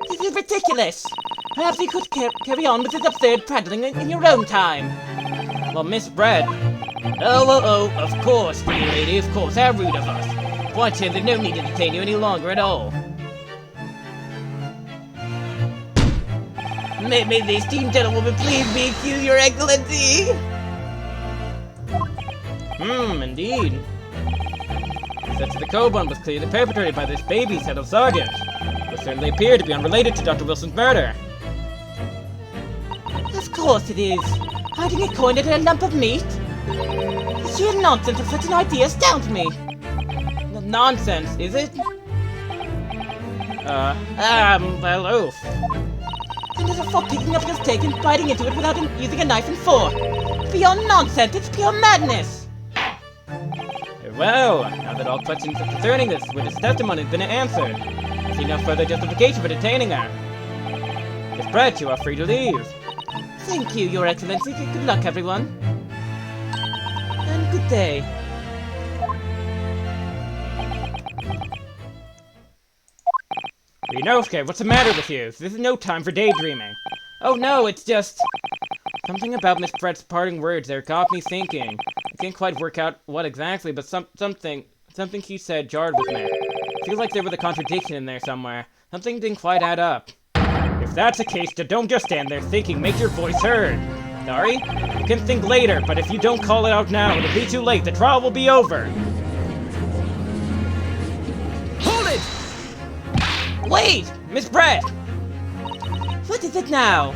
This is ridiculous. Perhaps you could carry on with this absurd prattling in your own time. Well, Miss Bread. Oh, of course, dear lady, of course, how rude of us. Why, Tim, there's no need to detain you any longer at all. May the esteemed gentlewoman please be excused, Your Excellency? Indeed. Such the Coburn was clearly perpetrated by this baby set of sergeant, who certainly appeared to be unrelated to Dr. Wilson's murder. Of course it is. Hiding a coin into a lump of meat? The sheer nonsense of such an idea astounds me. Nonsense, is it? Well, oof. And as for picking up your steak and biting into it without using a knife and fork. It's beyond nonsense, it's pure madness! Well, now that all questions concerning this witness testimony has been answered, I see no further justification for detaining her. Miss Brett, you are free to leave. Thank you, Your Excellency. Good luck, everyone. And good day. Inosuke, what's the matter with you? This is no time for daydreaming. Oh no, it's just... something about Miss Brett's parting words there got me thinking. I can't quite work out what exactly, but something he said jarred with me. Feels like there was a contradiction in there somewhere. Something didn't quite add up. If that's the case, don't just stand there thinking, make your voice heard. Sorry? You can think later, but if you don't call it out now, it'll be too late. The trial will be over. Hold it! Wait! Miss Brett! What is it now?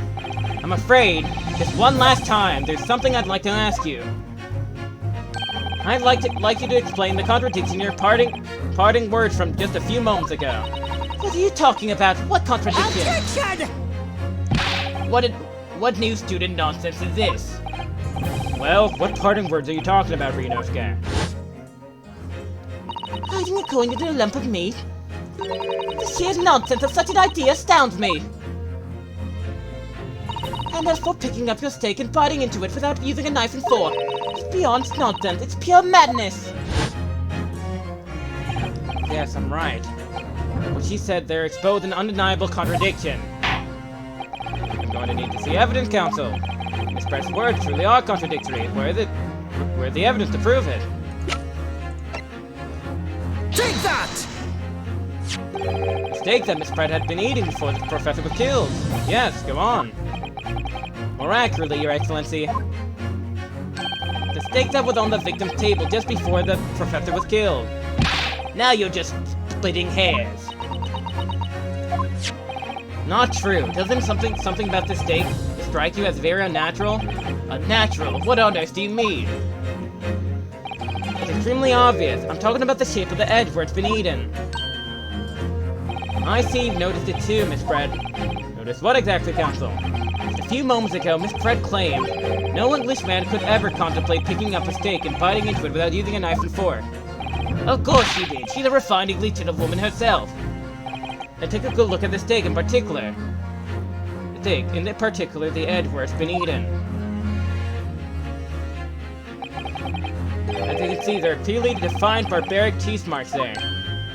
I'm afraid, just one last time, there's something I'd like to ask you. I'd like you to explain the contradiction in your parting words from just a few moments ago. What are you talking about? What contradiction? Objection! What new student nonsense is this? Well, what parting words are you talking about, Inosuke? Hiding a coin into a lump of meat? The sheer nonsense of such an idea astounds me. And as for picking up your steak and biting into it without using a knife and fork, it's beyond nonsense. It's pure madness. Yes, I'm right. What she said there exposed an undeniable contradiction. I'm going to need to see evidence, counsel. Miss Brett's words truly are contradictory. Where's the evidence to prove it? Take that! The steak that Miss Brett had been eating before the professor was killed. Yes, go on. More accurately, Your Excellency. The steak that was on the victim's table just before the professor was killed. Now you're just splitting hairs. Not true. Doesn't something about the steak strike you as very unnatural? Unnatural? What on earth do you mean? It's extremely obvious. I'm talking about the shape of the edge where it's been eaten. I see you've noticed it too, Miss Brett. Notice what exactly, counsel? Just a few moments ago, Miss Brett claimed no Englishman could ever contemplate picking up a steak and biting into it without using a knife and fork. Of course she did. She's a refined English gentlewoman herself. And take a good look at the steak in particular. The edge where it's been eaten. As you can see, there are clearly defined barbaric teeth marks there.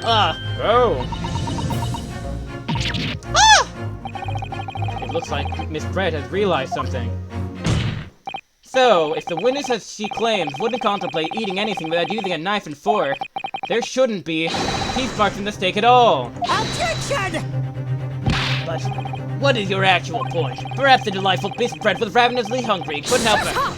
Oh! It looks like Miss Brett has realized something. So, if the witness, as she claims, wouldn't contemplate eating anything without using a knife and fork, there shouldn't be teeth marks in the steak at all. Objection! But what is your actual point? Perhaps the delightful Miss Brett was ravenously hungry and couldn't help her.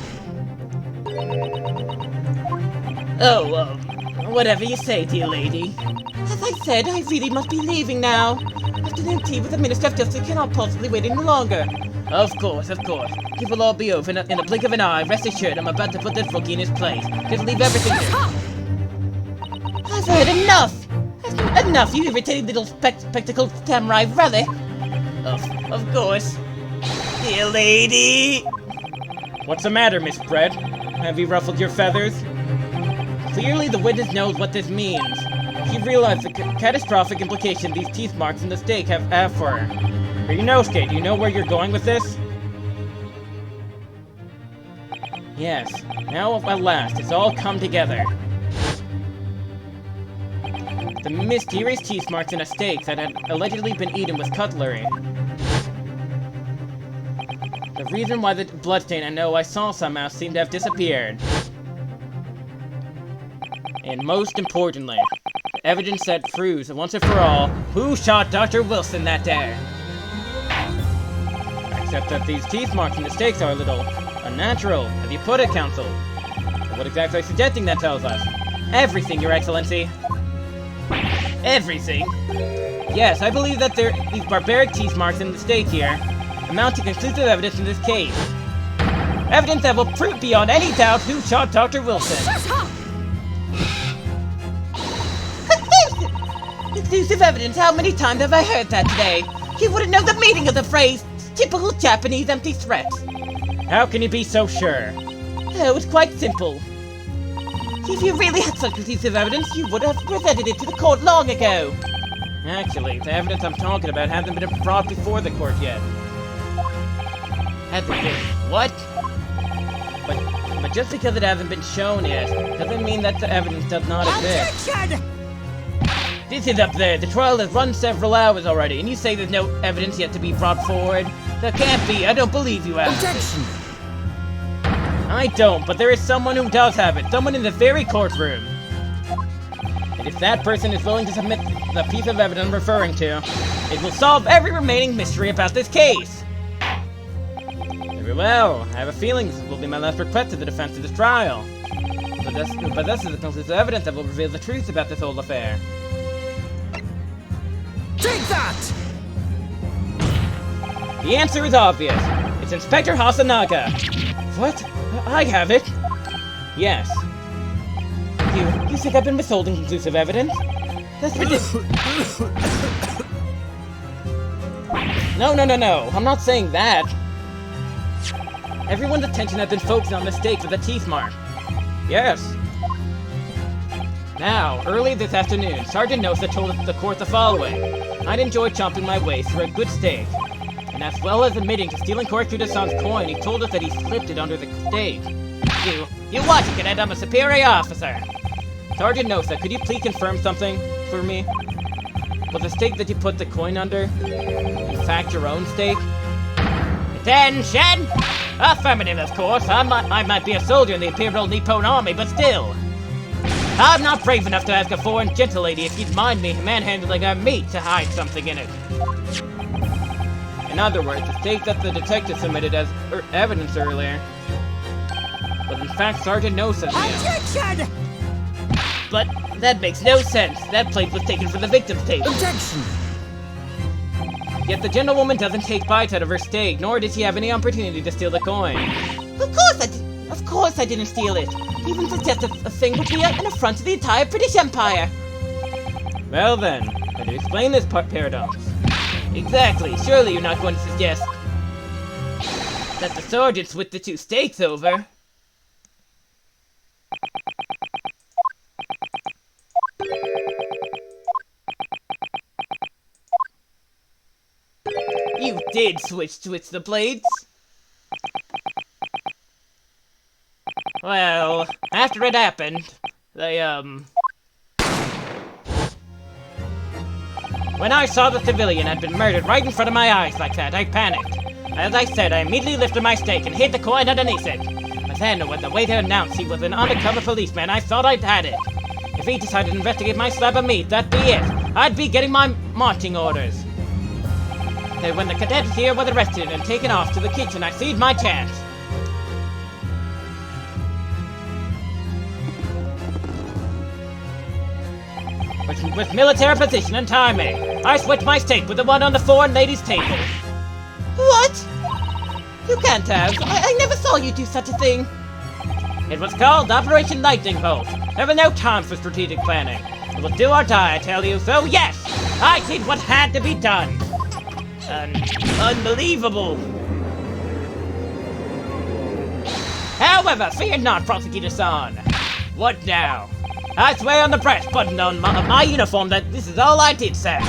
Whatever you say, dear lady. As I said, I really must be leaving now. Afternoon tea with the Minister of Justice cannot possibly wait any longer. Of course, of course. It will all be over in a blink of an eye. Rest assured, I'm about to put this rookie in his place. Just leave everything here. I've heard enough! Enough, you irritating little spectacled samurai brother! Of course. Dear lady! What's the matter, Miss Bread? Have you ruffled your feathers? Clearly, the witness knows what this means. She realized the catastrophic implication these teeth marks in the steak have for her. Ryunosuke, do you know where you're going with this? Yes. Now, at last, it's all come together. The mysterious teeth marks in a steak that had allegedly been eaten with cutlery. The reason why the bloodstain I know I saw somehow seemed to have disappeared. And most importantly, the evidence that proves once and for all who shot Dr. Wilson that day. Except that these teeth marks in the steaks are a little unnatural, as you put it, Counsel. But what exactly are you suggesting that tells us? Everything, Your Excellency. Everything? Yes, I believe that these barbaric teeth marks in the steak here amount to conclusive evidence in this case. Evidence that will prove beyond any doubt who shot Dr. Wilson. Shut up! Conclusive evidence? How many times have I heard that today? You wouldn't know the meaning of the phrase. Typical Japanese empty threats. How can you be so sure? Oh, it's quite simple. If you really had such conclusive evidence, you would have presented it to the court long ago. Actually, the evidence I'm talking about hasn't been brought before the court yet. Hasn't been what? But just because it hasn't been shown yet, doesn't mean that the evidence does not exist. Objection! This is up there. The trial has run several hours already, and you say there's no evidence yet to be brought forward? That can't be. I don't believe you, Alan. Objection! I don't, but there is someone who does have it. Someone in the very courtroom. And if that person is willing to submit the piece of evidence I'm referring to, it will solve every remaining mystery about this case. Very well. I have a feeling this will be my last request to the defense of this trial. But this is the conclusive evidence that will reveal the truth about this whole affair. Take that! The answer is obvious. It's Inspector Hasanaga. What? I have it. Yes. You think I've been withholding conclusive evidence? That's ridiculous. No. I'm not saying that. Everyone's attention has been focused on the steak with the teeth mark. Yes. Now, early this afternoon, Sergeant Nosa told the court the following. I'd enjoy chomping my way through a good steak. And as well as admitting to stealing Korekido-san's coin, he told us that he slipped it under the steak. You watch it, Cadet, I'm a superior officer. Sergeant Nosa, could you please confirm something for me? Was the steak that you put the coin under, in fact, your own steak? Attention! Affirmative, of course. I might be a soldier in the Imperial Nippon Army, but still. I'm not brave enough to ask a foreign gentle lady if you'd mind me manhandling our meat to hide something in it. In other words, the steak that the detective submitted as evidence earlier was in fact Sergeant Nosa's meal. Objection! But that makes no sense. That plate was taken from the victim's table. Objection! Yet the gentlewoman doesn't take bites out of her steak, nor did she have any opportunity to steal the coin. Of course I didn't steal it. Even suggest a thing would be an affront to the entire British Empire. Well then, how do you explain this paradox? Exactly. Surely you're not going to suggest that the sergeant switched the two steaks over. You did switch the plates. Well, after it happened, when I saw the civilian had been murdered right in front of my eyes like that, I panicked. As I said, I immediately lifted my steak and hid the coin underneath it. But then, when the waiter announced he was an undercover policeman, I thought I'd had it. If he decided to investigate my slab of meat, that'd be it. I'd be getting my marching orders. Then when the cadet here was arrested and taken off to the kitchen, I seized my chance. with military position and timing. I switched my stake with the one on the foreign ladies' table. What? You can't have. I never saw you do such a thing. It was called Operation Lightning Bolt. There were no time for strategic planning. It was do or die, I tell you. So yes, I did what had to be done. Unbelievable. However, fear not, Prosecutor San. What now? I swear on the press button on my uniform that this is all I did, sir.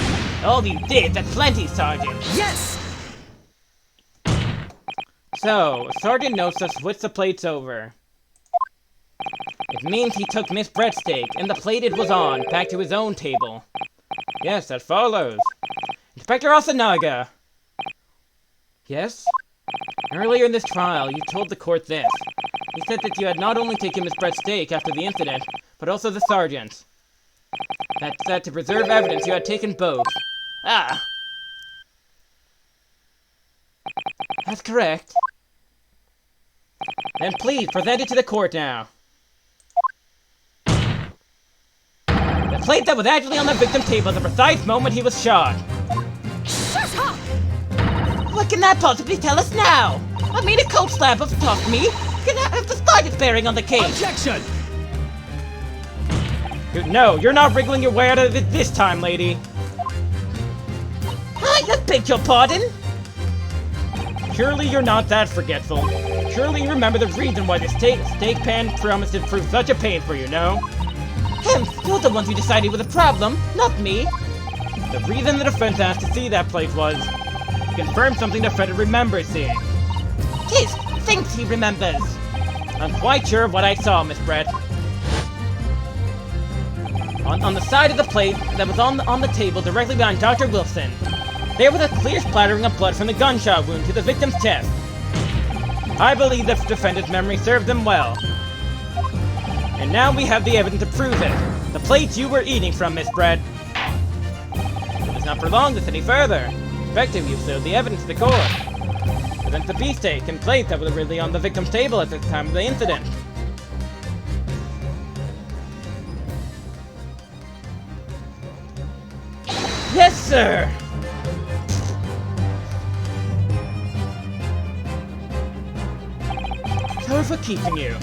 All you did, that's plenty, Sergeant. Yes! So, Sergeant notes to switch the plates over. It means he took Miss Brett's steak, and the plate it was on, back to his own table. Yes, that follows. Inspector Asanaga! Yes? Earlier in this trial, you told the court this. You said that you had not only taken Miss Brett's steak after the incident, but also the sergeant's. That to preserve evidence, you had taken both. Ah! That's correct. Then please, present it to the court now. The plate that was actually on the victim's table at the precise moment he was shot. Shut up! What can that possibly tell us now? I mean, a cold slab of tough meat can have the slightest bearing on the case. Objection! No, you're not wriggling your way out of it this time, lady. I beg your pardon? Surely you're not that forgetful. Surely you remember the reason why the steak pan promised to prove such a pain for you, no? You're the ones who decided with a problem, not me. The reason the defense asked to see that plate was to confirm something the defendant remembers seeing. He thinks he remembers. I'm quite sure of what I saw, Miss Brett. On the side of the plate that was on the table directly behind Dr. Wilson, there was a clear splattering of blood from the gunshot wound to the victim's chest. I believe the defendant's memory served them well. And now we have the evidence to prove it. The plate you were eating from, Miss Brett. Let's not prolong this any further. Effective, you've showed the evidence to the court. Present the beefsteak and plate that was really on the victim's table at the time of the incident. Yes, sir! Sorry for keeping you.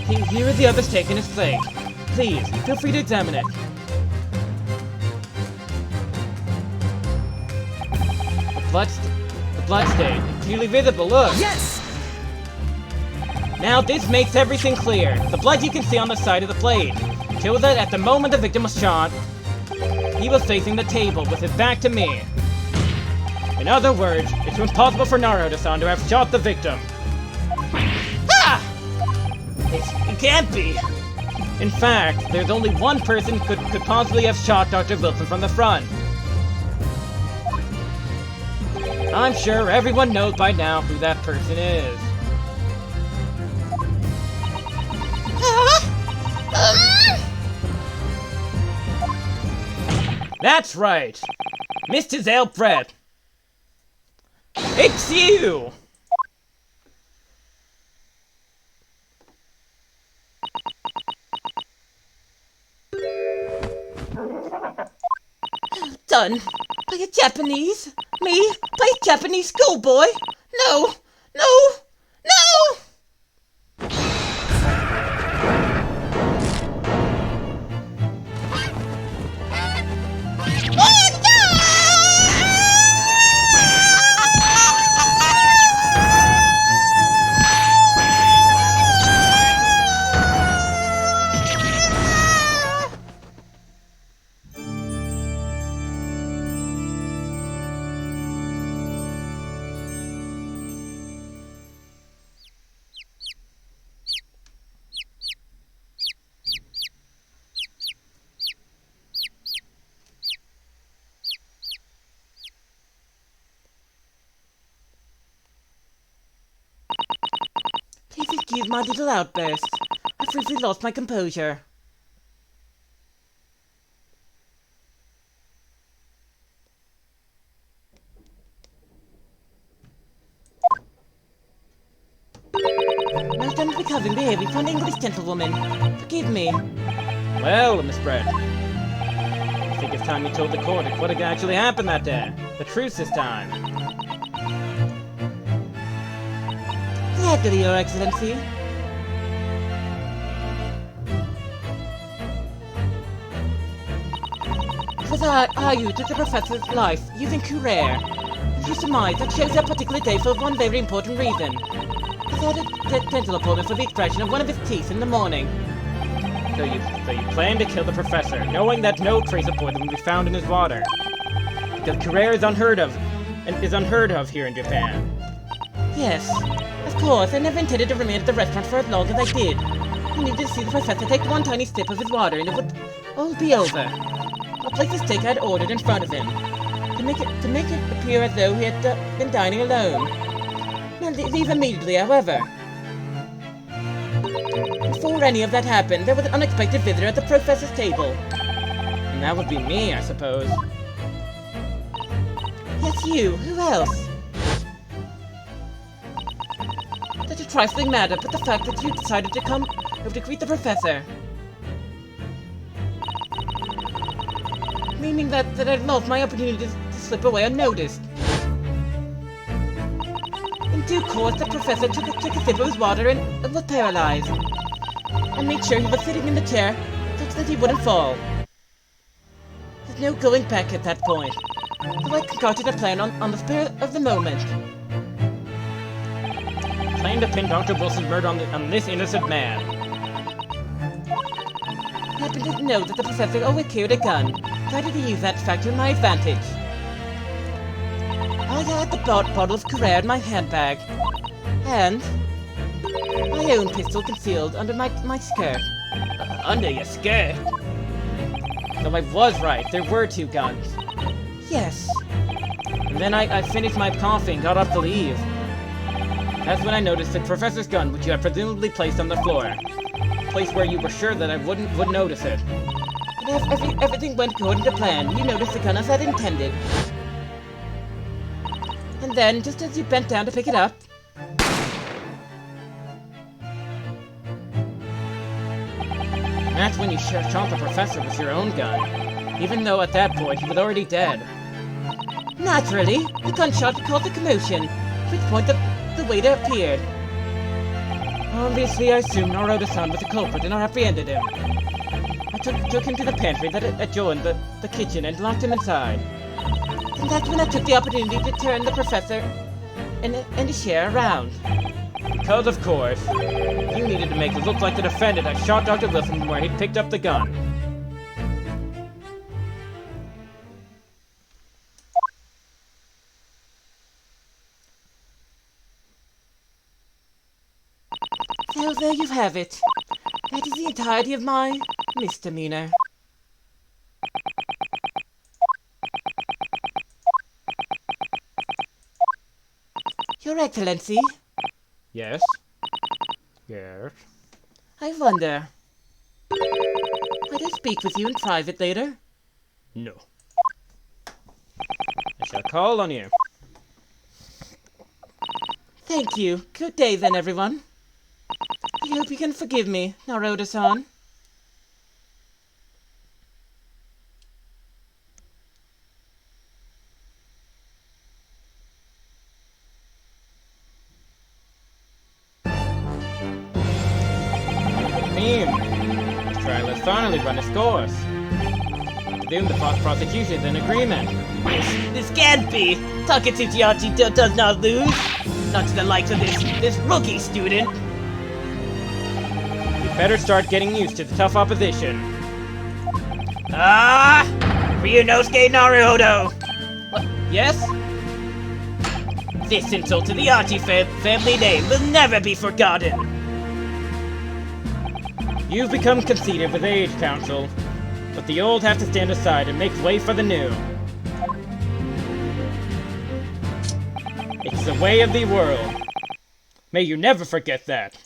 Here are the other steak in his plate. Please, feel free to examine it. The blood stain. Clearly visible, look! Yes! Now this makes everything clear. The blood you can see on the side of the plate shows that at the moment the victim was shot, he was facing the table with his back to me. In other words, it's impossible for Naruto-san to have shot the victim. Ah! It can't be. In fact, there's only one person could possibly have shot Dr. Wilson from the front. I'm sure everyone knows by now who that person is. That's right! Miss Giselle Brett! It's you! Done. By a Japanese? Me? By a Japanese schoolboy? No! No! No! Please excuse my little outburst. I've really lost my composure. Most unbecoming behavior for an English gentlewoman. Forgive me. Well, Miss Brett, I think it's time you told the court what actually happened that day. The truth this time. Gladly, Your Excellency. As I used the professor's life using Courier, she surmised that chose that particular day for one very important reason. He had a dental appointment for the extraction of one of his teeth in the morning. So you plan to kill the professor, knowing that no trace of poison will be found in his water. Because Courier is unheard of here in Japan. Yes, of course, I never intended to remain at the restaurant for as long as I did. I needed to see the professor take one tiny sip of his water and it would all be over. I'll place the steak I had ordered in front of him, to make it appear as though he had been dining alone. Now leave immediately, however. Before any of that happened, there was an unexpected visitor at the professor's table. And that would be me, I suppose. Yes, you. Who else? That's a trifling matter, but the fact that you decided to come over to greet the professor. Meaning that I'd lost my opportunity to slip away unnoticed. In due course, the professor took a sip of his water and was paralyzed. I made sure he was sitting in the chair such that he wouldn't fall. There's no going back at that point, so I concocted a plan on the spur of the moment. Plan to pin Dr. Wilson's murder on this innocent man. I happened to know that the professor always carried a gun. Decided to use that fact to my advantage. I had the bottle of Courier in my handbag, and my own pistol concealed under my skirt. Under your skirt? So I was right, there were two guns. Yes. And then I finished my coffee and got up to leave. That's when I noticed the professor's gun, which you had presumably placed on the floor. A place where you were sure that I wouldn't notice it. And everything went according to plan. You noticed the gun as I'd intended. And then, just as you bent down to pick it up, that's when you shot the professor with your own gun. Even though at that point he was already dead. naturally, the gunshot caused a commotion, at which point the waiter appeared. Obviously, I assumed Naruto-san was the culprit and I apprehended him. I took him to the pantry that adjoined the kitchen and locked him inside. And that's when I took the opportunity to turn the professor and his chair around. Because, of course, you needed to make it look like the defendant had shot Dr. Wilson from where he'd picked up the gun. So there you have it. That is the entirety of my misdemeanor. Your Excellency, Yes? Yes? I wonder. Might I speak with you in private later? No. I shall call on you. Thank you. Good day then, everyone. I hope you can forgive me, Naruto-san. This trial has finally run its course. I presume the prosecution is in agreement. This can't be! Taketsuchi does not lose! Not to the likes of this rookie student! You better start getting used to the tough opposition. Ryunosuke Naruto! What? Yes? This insult to the Archie family name will never be forgotten! You've become conceited with age, Council. But the old have to stand aside and make way for the new. It's the way of the world. May you never forget that.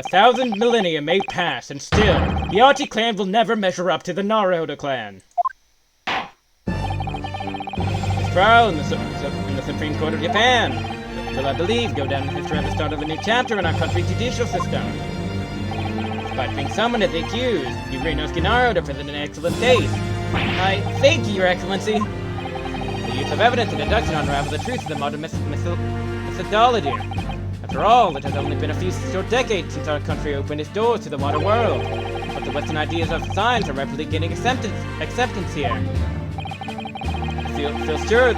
1,000 millennia may pass, and still, the Achi clan will never measure up to the Naruto clan. This trial in the Supreme Court of Japan will, I believe, go down in history as the start of a new chapter in our country's judicial system. Despite being summoned as the accused, Inosuke Naruto presented an excellent case. I thank you, Your Excellency. The use of evidence and deduction unravel the truth of the modern methodology. After all, it has only been a few short decades since our country opened its doors to the modern world, but the Western ideas of science are rapidly gaining acceptance here. I feel sure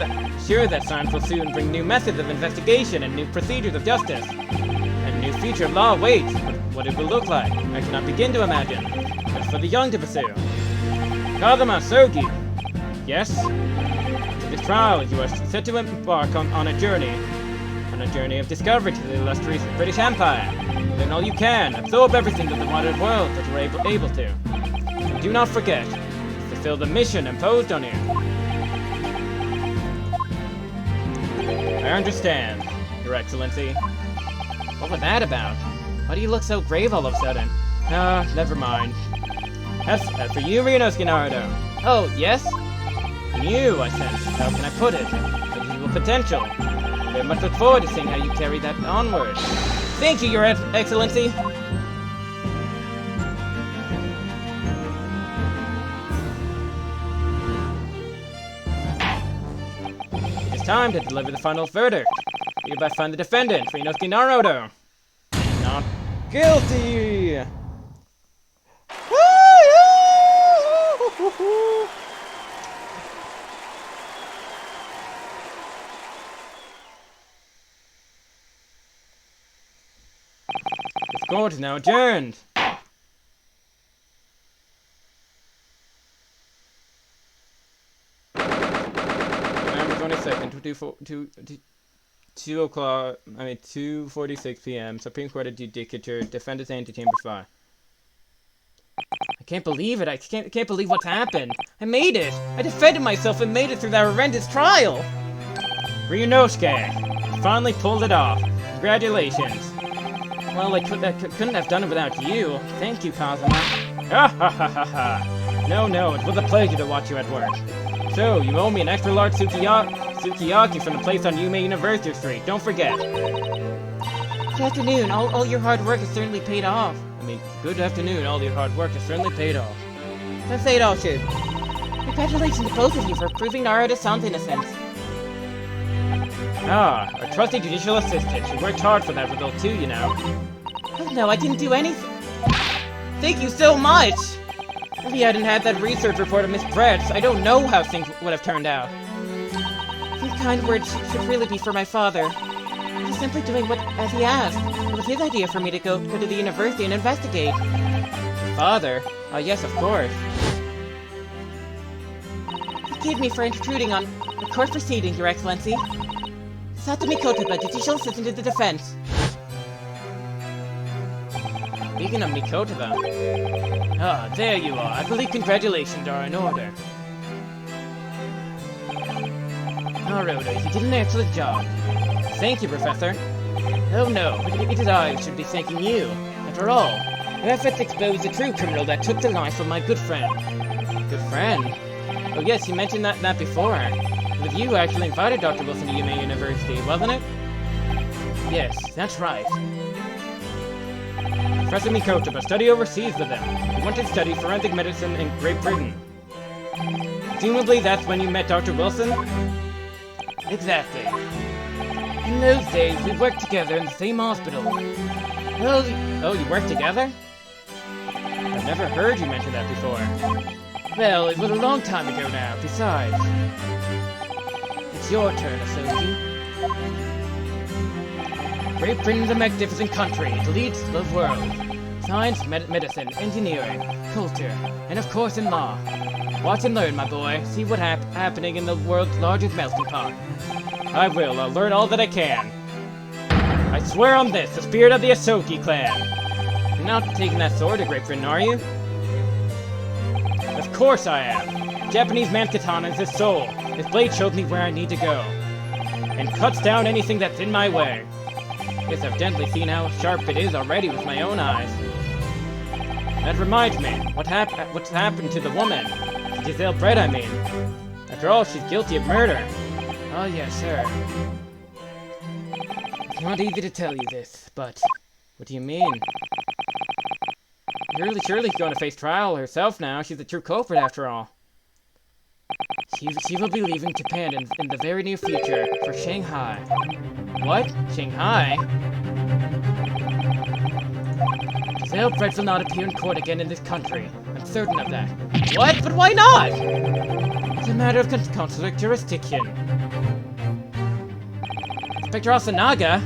that science will soon bring new methods of investigation and new procedures of justice. And a new future of law awaits. What it will look like, I cannot begin to imagine. It's for the young to pursue. Kazuma Sogi. Yes? After this trial, you are set to embark on a journey of discovery to the illustrious British Empire. Learn all you can, absorb everything of the modern world that you are able to. And do not forget, fulfill the mission imposed on you. I understand, Your Excellency. What was that about? Why do you look so grave all of a sudden? Never mind. As for you, Inosuke Naruto. Oh, yes? You, I sense. How can I put it? Unusual potential. Very much look forward to seeing how you carry that onward. Thank you, Your Excellency! It is time to deliver the final verdict. We hereby find the defendant, Inosuke Naruto. Not guilty! This court is now adjourned. November 22nd, 2:46 p.m. Supreme Court of Judicature, Defendant's Antechamber 5. I can't believe it. I can't believe what's happened. I made it. I defended myself and made it through that horrendous trial. Ryunosuke, you finally pulled it off. Congratulations. Well, I couldn't have done it without you. Thank you, Kazuma. Ha ha ha ha ha. No, it was a pleasure to watch you at work. So, you owe me an extra large sukiyaki from the place on Yume University Street. Don't forget. Good afternoon. All your hard work has certainly paid off. Good afternoon. All your hard work has certainly paid off. Let's say it all, Shib. Congratulations to both of you for proving Naruto-san's innocence. Our trusty judicial assistant. She worked hard for that result too, you know. Oh, no, I didn't do anything. Thank you so much! If he hadn't had that research report of Miss Brett's, I don't know how things would have turned out. These kind words should really be for my father. He's simply doing as he asked. It was his idea for me to go to the university and investigate. Father? Yes, of course. Forgive me for intruding on the court proceedings, Your Excellency. Satomi Kotoba, Judicial Assistant to the Defense. Speaking of Mikotoba. There you are. I believe congratulations are in order. Naruto, you did an excellent job. Thank you, Professor. Oh no, it is I who should be thanking you. After all, your efforts exposed the true criminal that took the life of my good friend. Good friend? Oh yes, you mentioned that before. It was you who actually invited Dr. Wilson to Yume University, wasn't it? Yes, that's right. Professor Mikotoba studied overseas with them. He went to study forensic medicine in Great Britain. Presumably that's when you met Dr. Wilson? Exactly. In those days, we worked together in the same hospital. Oh, you worked together? I've never heard you mention that before. Well, it was a long time ago now, besides. It's your turn, Asogi. Great Britain's a magnificent country. It leads the world. Science, medicine, engineering, culture, and of course in law. Watch and learn, my boy. See what's happening in the world's largest melting pot. I will. I'll learn all that I can. I swear on this, the spirit of the Asogi clan. You're not taking that sword to Great Britain, are you? Of course I am. Japanese man's katana is his soul. His blade shows me where I need to go. And cuts down anything that's in my way. Guess I've gently seen how sharp it is already with my own eyes. That reminds me, what's happened to the woman? Giselle Brett, I mean. After all, she's guilty of murder. Oh yes, sir. It's not easy to tell you this, but what do you mean? Surely she's going to face trial herself now. She's the true culprit after all. She will be leaving Japan in the very near future for Shanghai. What? Shanghai? Giselle Brett will not appear in court again in this country. I'm certain of that. What? But why not? It's a matter of consular jurisdiction. Inspector Asanaga?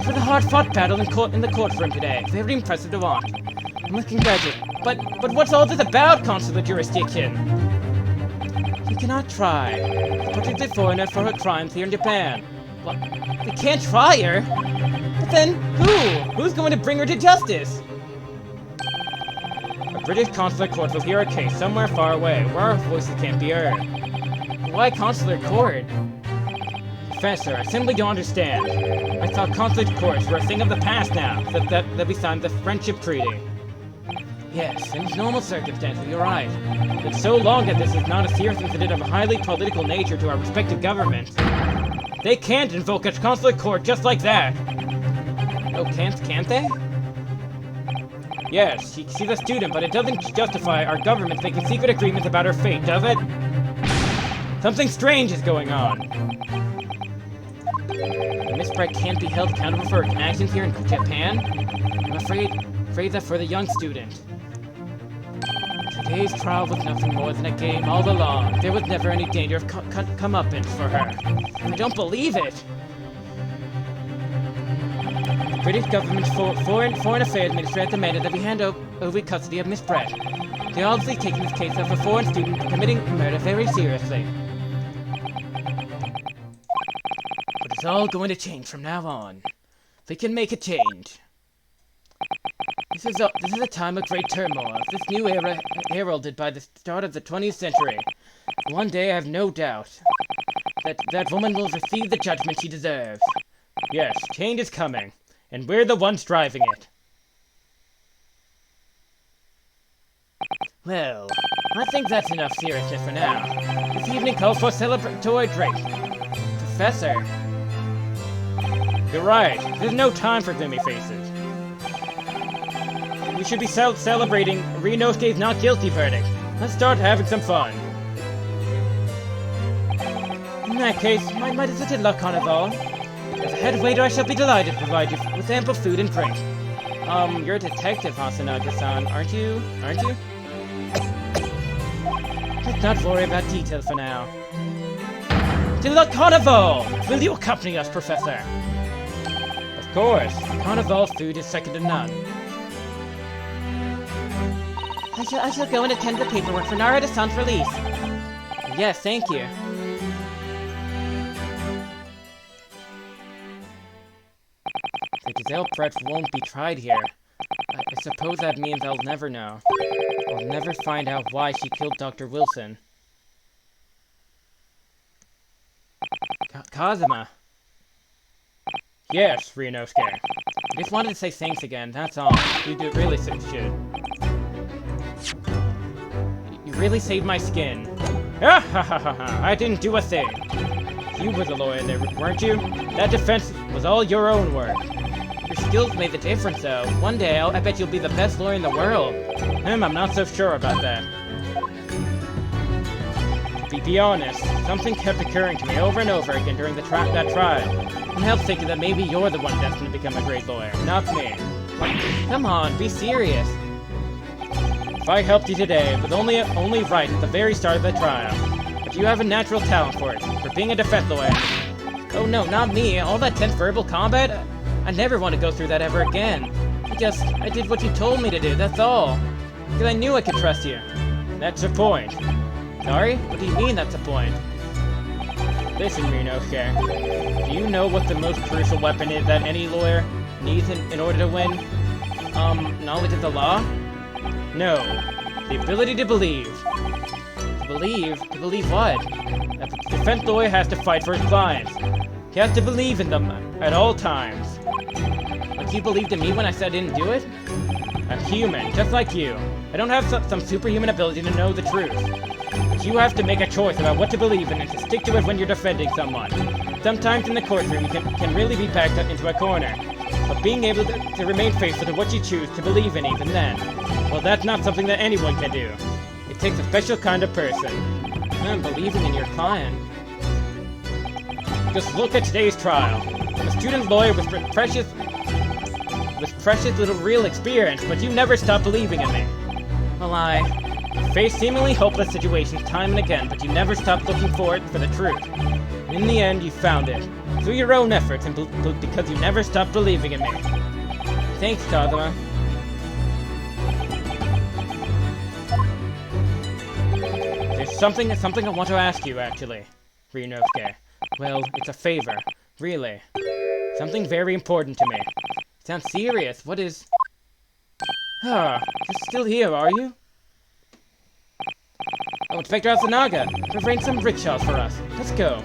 For the hard-fought battle in the courtroom today. Very impressive to watch. I must congratulate. But what's all this about, consular jurisdiction? You cannot try. Put the foreigner for her crimes here in Japan. What? We can't try her? But then, who? Who's going to bring her to justice? A British consular court will hear our case somewhere far away, where our voices can't be heard. Why consular court? Professor, I simply don't understand. I thought consular courts were a thing of the past now, that we signed the Friendship Treaty. Yes, in normal circumstances, you're right. But so long that this is not a serious incident of a highly political nature to our respective governments. They can't invoke a consular court just like that. Oh, can't they? Yes, she's a student, but it doesn't justify our government making secret agreements about her fate, does it? Something strange is going on. Miss Brett can't be held accountable for her actions here in Japan? I'm afraid that for the young student. Today's trial was nothing more than a game all along. There was never any danger of comeuppance for her. I don't believe it! The British government's foreign affairs ministry has demanded that we hand over custody of Miss Brett. They're obviously taking this case of a foreign student committing murder very seriously. But it's all going to change from now on. We can make a change. This is a time of great turmoil, this new era heralded by the start of the 20th century. One day I have no doubt that woman will receive the judgment she deserves. Yes, change is coming, and we're the ones driving it. Well, I think that's enough seriousness for now. This evening calls for a celebratory drink. Professor. You're right, there's no time for gloomy faces. We should be celebrating Ryunosuke's not guilty verdict. Let's start having some fun. In that case, my visited luck on it all. As a head waiter, I shall be delighted to provide you with ample food and drink. You're a detective, Hasanaga-san, aren't you? Let's not worry about details for now. To the carnival! Will you accompany us, Professor? Of course. Carnival food is second to none. I shall go and attend the paperwork for Narada-san's release. Yes, thank you. The Giselle Brett won't be tried here. I suppose that means I'll never know. I'll never find out why she killed Dr. Wilson. Kazuma. Yes, Ryunosuke. I just wanted to say thanks again, that's all. You really should. You really saved my skin. Ah ha ha ha ha! I didn't do a thing. You were the lawyer there, weren't you? That defense was all your own work. Your skills made the difference, though. One day, I bet you'll be the best lawyer in the world. I'm not so sure about that. To be honest, something kept occurring to me over and over again during that trial. I helped thinking that maybe you're the one destined to become a great lawyer, not me. Come on, be serious. If I helped you today, it was only right at the very start of the trial. But you have a natural talent for it, for being a defense lawyer. Oh no, not me. All that tense verbal combat? I never want to go through that ever again. I did what you told me to do, that's all. Because I knew I could trust you. That's the point. Sorry? What do you mean that's the point? Listen, Ryunosuke. Do you know what the most crucial weapon is that any lawyer needs in order to win? Knowledge of the law? No. The ability to believe. To believe? To believe what? That the defense lawyer has to fight for his clients. You have to believe in them at all times. Like you believed in me when I said I didn't do it? I'm human, just like you. I don't have some superhuman ability to know the truth. But you have to make a choice about what to believe in and to stick to it when you're defending someone. Sometimes in the courtroom you can really be backed up into a corner. But being able to remain faithful to what you choose to believe in even then, well, that's not something that anyone can do. It takes a special kind of person. I'm believing in your client. Just look at today's trial. I'm a student lawyer with precious little real experience, but you never stop believing in me. Well, I Face seemingly hopeless situations time and again, but you never stopped looking for the truth. And in the end, you found it. Through your own efforts and because you never stopped believing in me. Thanks, Kazuma. There's something I want to ask you, actually, Ryunosuke. Well, it's a favor. Really. Something very important to me. Sounds serious. What is... You're still here, are you? Oh, Inspector Asanaga! Arrange some rickshaws for us. Let's go.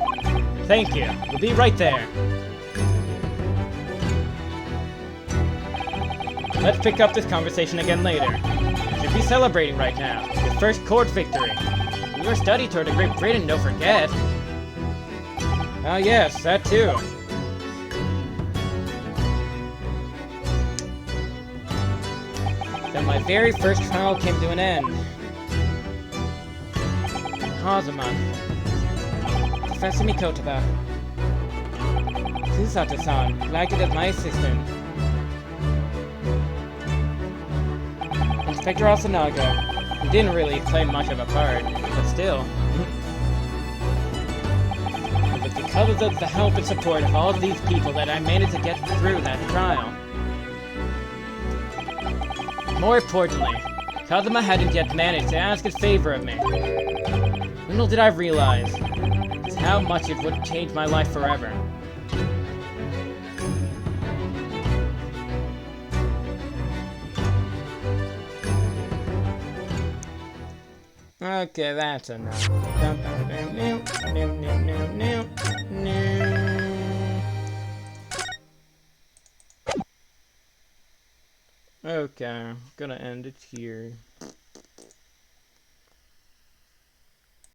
Thank you. We'll be right there. Let's pick up this conversation again later. You should be celebrating right now. Your first court victory. Your study tour to Great Britain, don't forget. Oh yes, that too. Then my very first trial came to an end. Kazuma. Professor Mikotoba. Susato-san, who acted as my assistant. Inspector Asanaga, who didn't really play much of a part, but still. It was because of the help and support of all of these people that I managed to get through that trial. More importantly, Kazuma hadn't yet managed to ask a favor of me. Little did I realize just how much it would change my life forever. Okay, that's enough. Okay, gonna end it here.